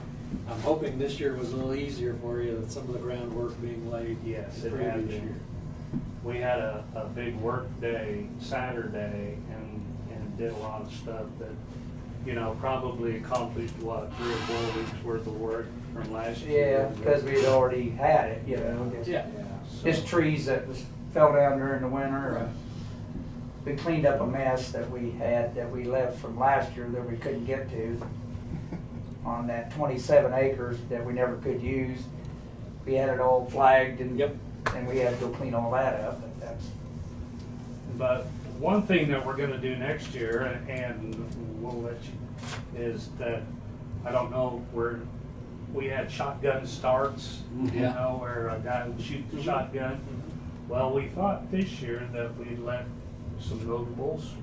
I'm hoping this year was a little easier for you, that some of the groundwork being laid. yes, the it had previous been. year. We had a big work day Saturday and did a lot of stuff that, probably accomplished, 3 or 4 weeks worth of work from last Yeah, year. because we'd already had it, just- Yeah. Just trees that fell down during the winter. Right. We cleaned up a mess that we had, that we left from last year that we couldn't get to on that 27 acres that we never could use. We had it all flagged and, Yep. and we had to go clean all that up, but that's, But one thing that we're gonna do next year, and we'll let you, is that, I don't know, we had shotgun starts, Yeah. where a guy would shoot the shotgun. Well, we thought this year that we'd let some notables,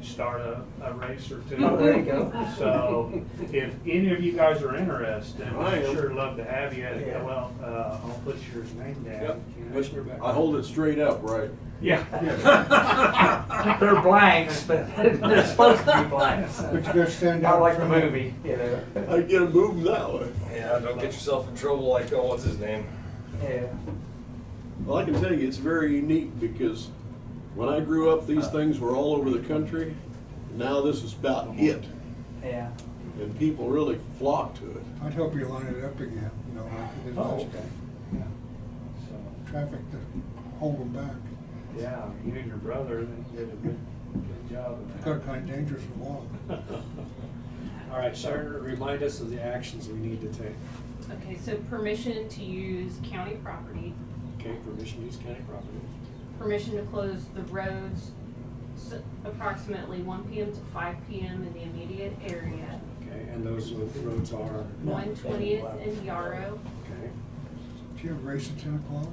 start a race or two. Oh, there you go. So if any of you guys are interested, I I'd am. sure love to have you. Yeah. Well, I'll put your name down. Yep, Commissioner Becker. I hold it straight up, right? Yeah. They're blanks, but they're supposed to be blanks. But you gotta stand Not out like the front. movie, you know. I get them moving that way. Yeah, don't get yourself in trouble like, oh, what's his name? Yeah. Well, I can tell you, it's very unique because when I grew up, these things were all over the country. Now this is about it, Yeah. and people really flock to it. I'd hope you line it up again, you know, like you did last okay. time. Yeah. So, Traffic to hold them back. yeah, you and your brother they did a good job of It that. got kind of dangerous to walk. All right, Sharon, remind us of the actions we need to take. Okay, so permission to use county property, Okay, permission to use county property. permission to close the roads approximately 1 p.m. to 5 p.m. in the immediate area. Okay, and those roads are, 120th and Yarrow. okay, Do you have a race at 10 o'clock?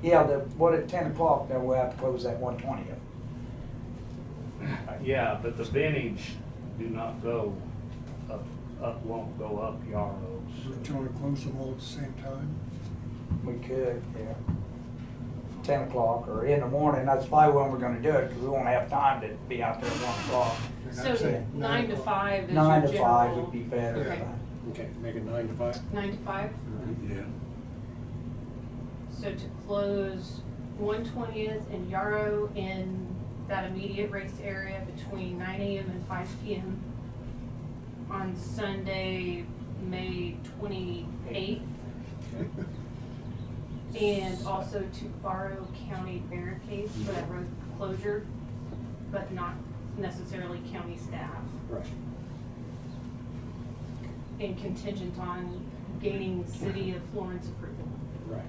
Yeah, at 10 o'clock, then we'll have to close that 120th. Yeah, but the vintage do not go won't go up Yarrows. Do you want to close them all at the same time? We could, yeah. 10 o'clock or in the morning, that's probably when we're gonna do it, because we won't have time to be out there at 1 o'clock. Then I'd So say 9 to 5 is 9 your to 5 general- would be better. Okay. okay, make it 9 to 5. 9 to 5. Yeah. So to close 120th and Yarrow in that immediate race area between 9 a.m. and 5 p.m. on Sunday, May 28th. And also to borrow county barricades for that road closure, but not necessarily county staff. Right. And contingent on gaining city of Florence approval. Right.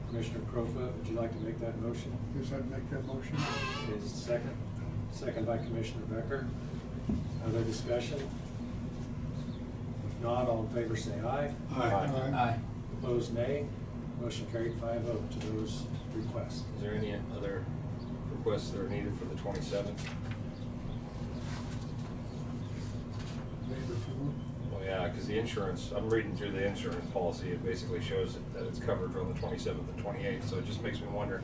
Commissioner Crowfoot, would you like to make that motion? Does that make that motion? Okay, just a second. Second by Commissioner Becker. Other discussion? If not, all in favor say aye. Aye. Opposed, nay. Motion carried 5-0 to those requests. Is there any other requests that are needed for the 27th? Labor for Well, yeah, because the insurance, I'm reading through the insurance policy, it basically shows that it's covered on the 27th and 28th, so it just makes me wonder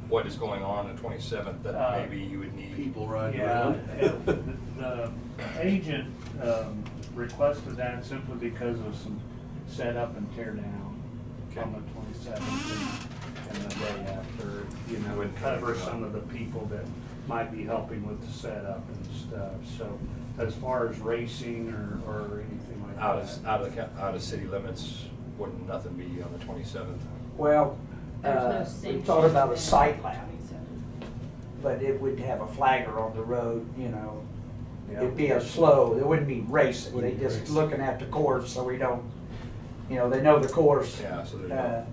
what is going on the 27th that maybe you would need. People riding Yeah, around. the agent requested that simply because of some setup and tear down on the 27th and the day after, you know, Wouldn't cover cover some of the people that might be helping with the setup and stuff. So as far as racing or anything like that. Out of city limits, wouldn't nothing be on the 27th? Well, There's no we sanctioned thought about a event site on lap, the 27th. but it would have a flagger on the road, you know. Yeah. It'd be a slow, it wouldn't be racing, they Wouldn't be just racing. looking at the course, so we don't, you know, they know the course. Yeah, so there's Uh,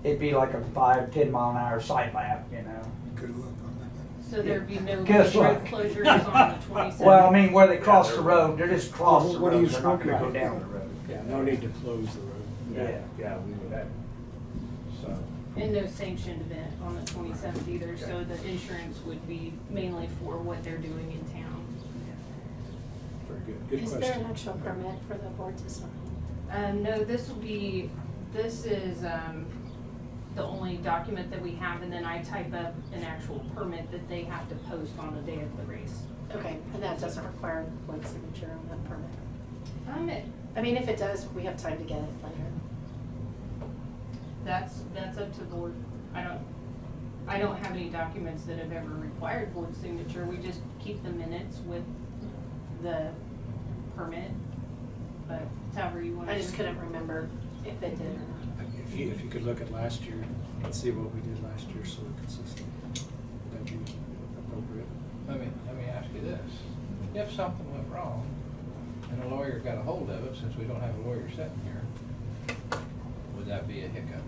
It'd be like a 5-10 mile an hour site lap, you know. good luck on that. So there'd be no Guess road what? closures on the 27th? Well, I mean, where they cross the road, they're just cross the What do road, you they're not gonna smoke go at? down the road. Yeah, no need to close the road. Yeah, we would have. So, And no sanctioned event on the 27th either, so the insurance would be mainly for what they're doing in town. Very good. Good Is there question. an actual permit for the board to sign? No, this is the only document that we have, and then I type up an actual permit that they have to post on the day of the race. Okay, and that doesn't require one signature on that permit? It, I mean, if it does, we have time to get it later. that's up to board. I don't have any documents that have ever required board signature. We just keep the minutes with the permit, but it's however you want to. I just couldn't remember if it did or not. If you could look at last year and see what we did last year so we're consistent, that'd be appropriate. Let me ask you this. If something went wrong and a lawyer got a hold of it, since we don't have a lawyer sitting here, would that be a hiccup?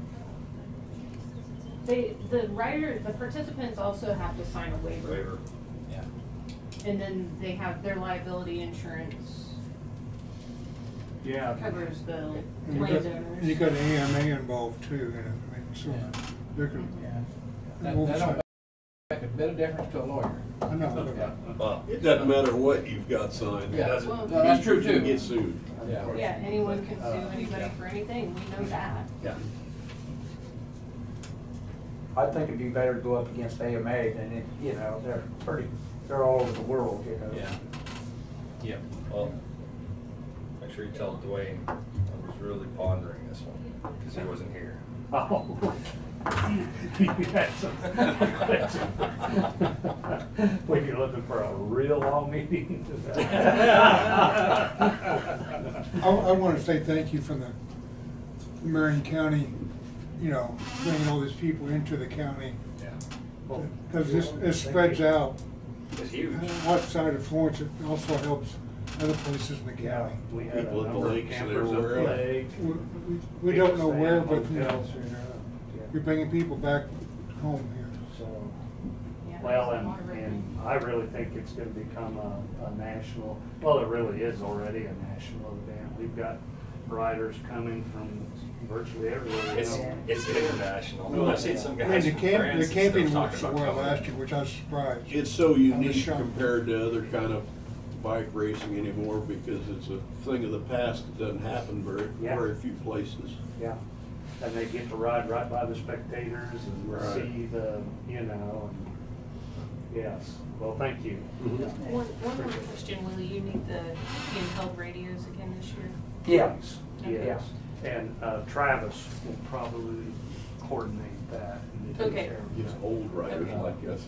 The participants also have to sign a waiver. Yeah. And then they have their liability insurance yeah. covers the And you got landowners. an EMA involved too, in it. I mean, so Yeah. there can, Yeah. oversight. Make a bit of difference to a lawyer. I know. Well, It doesn't matter what you've got signed. Yeah, doesn't- well, no, that's true You can too. get sued. Yeah. Yeah, anyone can sue anybody for anything, we know that. Yeah. I think it'd be better to go up against AMA than it, they're all over the world, Yeah. Yep. well, make sure you tell Dwayne I was really pondering this one, because he wasn't here. Oh. You had some question. When you're looking for a real long meeting. I want to say thank you from the Marion County, bringing all these people into the county. Yeah. Because this spreads out. It's huge. What side of Florence, it also helps other places in the county. We had People a at the number of lakes and campers up the everywhere else. lake. We don't know People where, staying but in hotels here. you're bringing people back home here. So, Yeah, well, there's a lot of and I really think it's gonna become a national, well, it really is already a national event. We've got riders coming from virtually everywhere. It's international. I've seen some I guys mean, from the France and camping stuff was talking were about last coming. year, which I was surprised. It's so I was unique shocked. compared to other kind of bike racing anymore because it's a thing of the past that doesn't happen Yeah. very few places. Yeah, and they get to ride right by the spectators and Right. see and yes, well, thank you. One more question, Willie, you need the handheld radios again this year? Yes, Okay. yes. And Travis will probably coordinate that. and take Okay. care of It's the old riders like us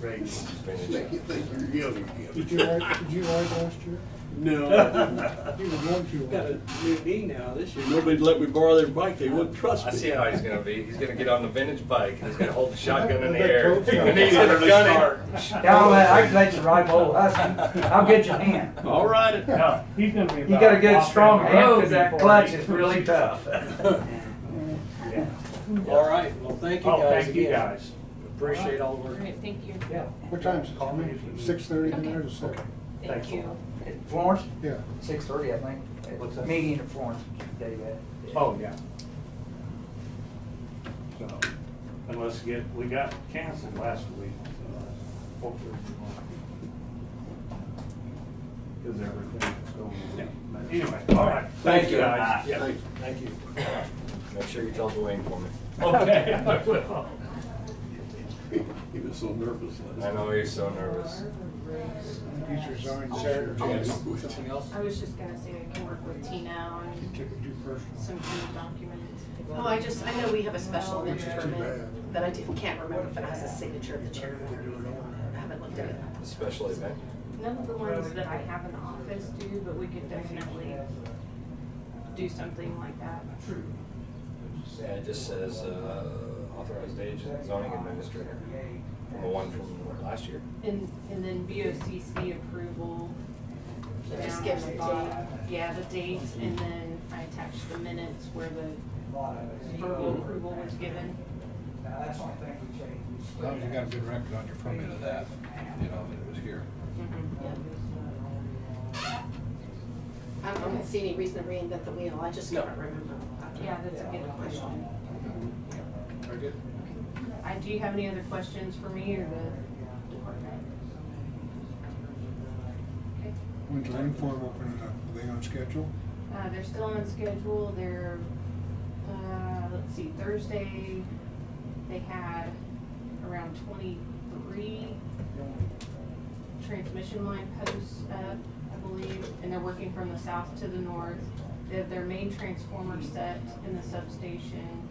radios. that make you think you're young again. Did you ride last year? No, You were going to. Got a new knee now this year. nobody'd let me borrow their bike, they wouldn't trust me. I see how he's gonna be. He's gonna get on the vintage bike and he's gonna hold the shotgun in the That air. coach guy. And he's gonna gun it. I can let you ride my old husky. I'll get your hand. All right. No, he's gonna be. You got a good about strong walking hand, road because that before clutch he- is really tough. Yeah. All right, well, thank you Oh, guys thank you again. guys. Appreciate all the All work. right, thank you. Yeah. What time's it? Call me if you need. 6:30 Okay. tonight or 7? Thank Thanks a you. lot. Florence, Yeah. 6:30, I think. What's that? Meeting in Florence, David. Oh, yeah. So, unless we got canceled last week, so hopefully. Because everything's going. But anyway, all right. Thank you, guys. Yeah, thank you. Make sure you tell Dwayne for me. Okay, I will. He was so nervous last I night. know he's so nervous. He's resigned this Sarah, year. do you have something else? I was just gonna say I can work with Tina and Took it too personal. some kind of document. Oh, I know we have a special event Which is too tournament, bad. but I can't remember if it has a signature of the chairman or anything. I haven't looked at it. A special event. None of the ones that I have in the office do, but we could definitely do something like that. Yeah, it just says authorized agent, zoning administrator. From the one from last year. And then VOCC approval. It just down gives on the bottom. date. Yeah, the dates, and then I attached the minutes where the verbal approval was given. As long as you got a good record on your permit of that, that it was here. I don't see any reason to reinvent the wheel, I just can't remember. Yeah, that's a good question. Very good. Do you have any other questions for me or the department? Okay. When's the Lane Farm opening up? Are they on schedule? They're still on schedule. They're, let's see, Thursday, they had around 23 transmission line posts up, I believe, and they're working from the south to the north. They have their main transformer set in the substation.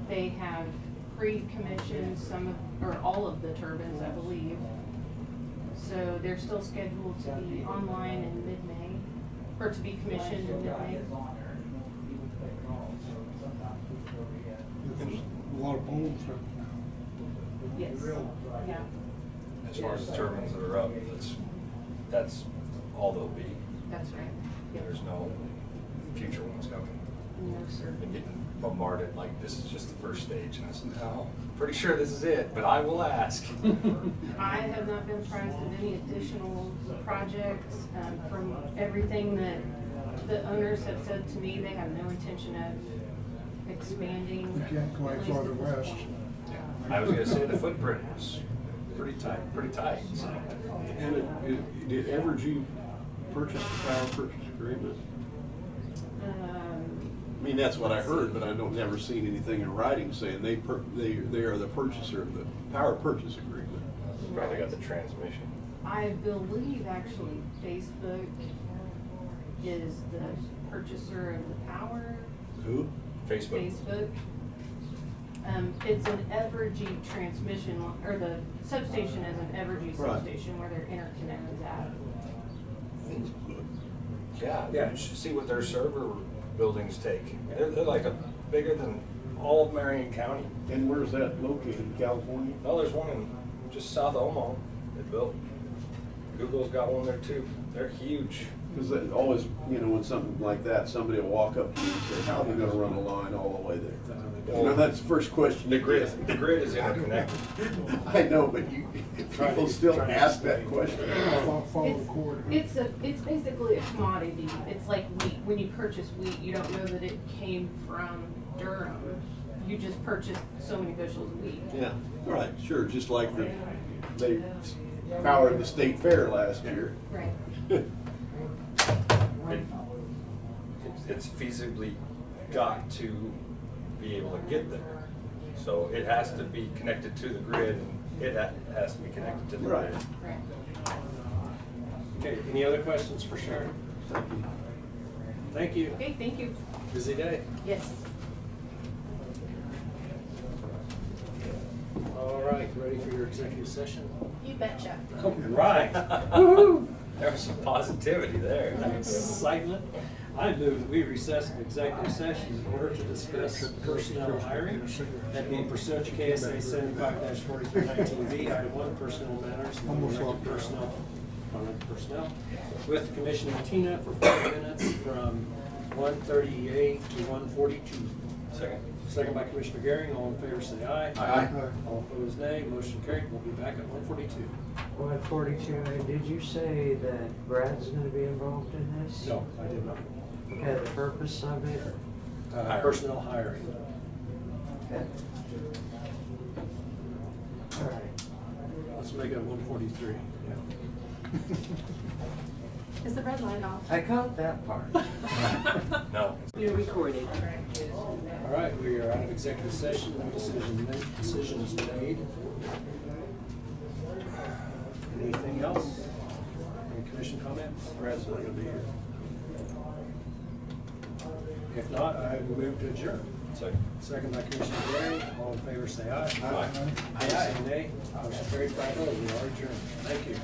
They have pre-commissioned all of the turbines, I believe. So they're still scheduled to be online in mid-May, or to be commissioned in mid-May. There's a lot of poles up now. Yes, yeah, As far as the turbines that are up, that's all they'll be. that's right. Yep. There's no future ones coming. No, sir. I've been getting bombarded like this is just the first stage, and I said, no, pretty sure this is it, but I will ask. I have not been apprised of any additional projects. From everything that the owners have said to me, they have no intention of expanding. You can't go any farther west. I was gonna say the footprint was pretty tight. So. And did Evergy purchase the power purchase agreement? I mean, that's what I heard, but I don't never seen anything in writing saying they are the purchaser of the power purchase agreement. Probably got the transmission. I believe actually Facebook is the purchaser of the power. Who? Facebook. It's an Evergy transmission, or the substation is an Evergy Right. substation where their interconnect is at. Yeah, you should see what their server buildings take. They're like bigger than all of Marion County. And where's that located? In California? Oh, there's one in just south of Omaha they built. Google's got one there too. They're huge. Because always, when something like that, somebody will walk up to you and say, how are we gonna run a line all the way there? That's the first question. The grid is interconnected. I know, but people still ask that question. Follow the cord. It's basically a commodity. It's like wheat. When you purchase wheat, you don't know that it came from Durham. You just purchased so many bushels of wheat. Yeah, right, sure, just like they powered the state fair last year. Right. It's feasibly got to be able to get there. So it has to be connected to the grid, and it has to be connected to the Right. grid. Right. Okay, any other questions for Sharon? Thank you. Okay, thank you. Busy day. Yes. All right, ready for your executive session? You betcha. All right. There was some positivity there. Excitement. I move that we recess an executive session in order to discuss personnel hiring. That being pursuant to KSA 75-4319B, item 1, personnel matters, and non-elected personnel. With Commissioner Tina for 5 minutes from 1:38 to 1:42. Second by Commissioner Garing. All in favor say aye. Aye. All opposed nay. Motion carried. We'll be back at 1:42. 142, and did you say that Brad's gonna be involved in this? No, I did not. Okay, the purpose of it? Personnel hiring. All right. Let's make it 1:43. Is the red light off? I caught that part. No. Being recorded. All right, we are out of executive session. No decision is made. Anything else? Any commission comments? Brad's not gonna be here. If not, I will move to adjourn. Second by Commissioner Gray. All in favor say aye. Aye. Aye. Say nay. Motion carried 5-0. We are adjourned. Thank you.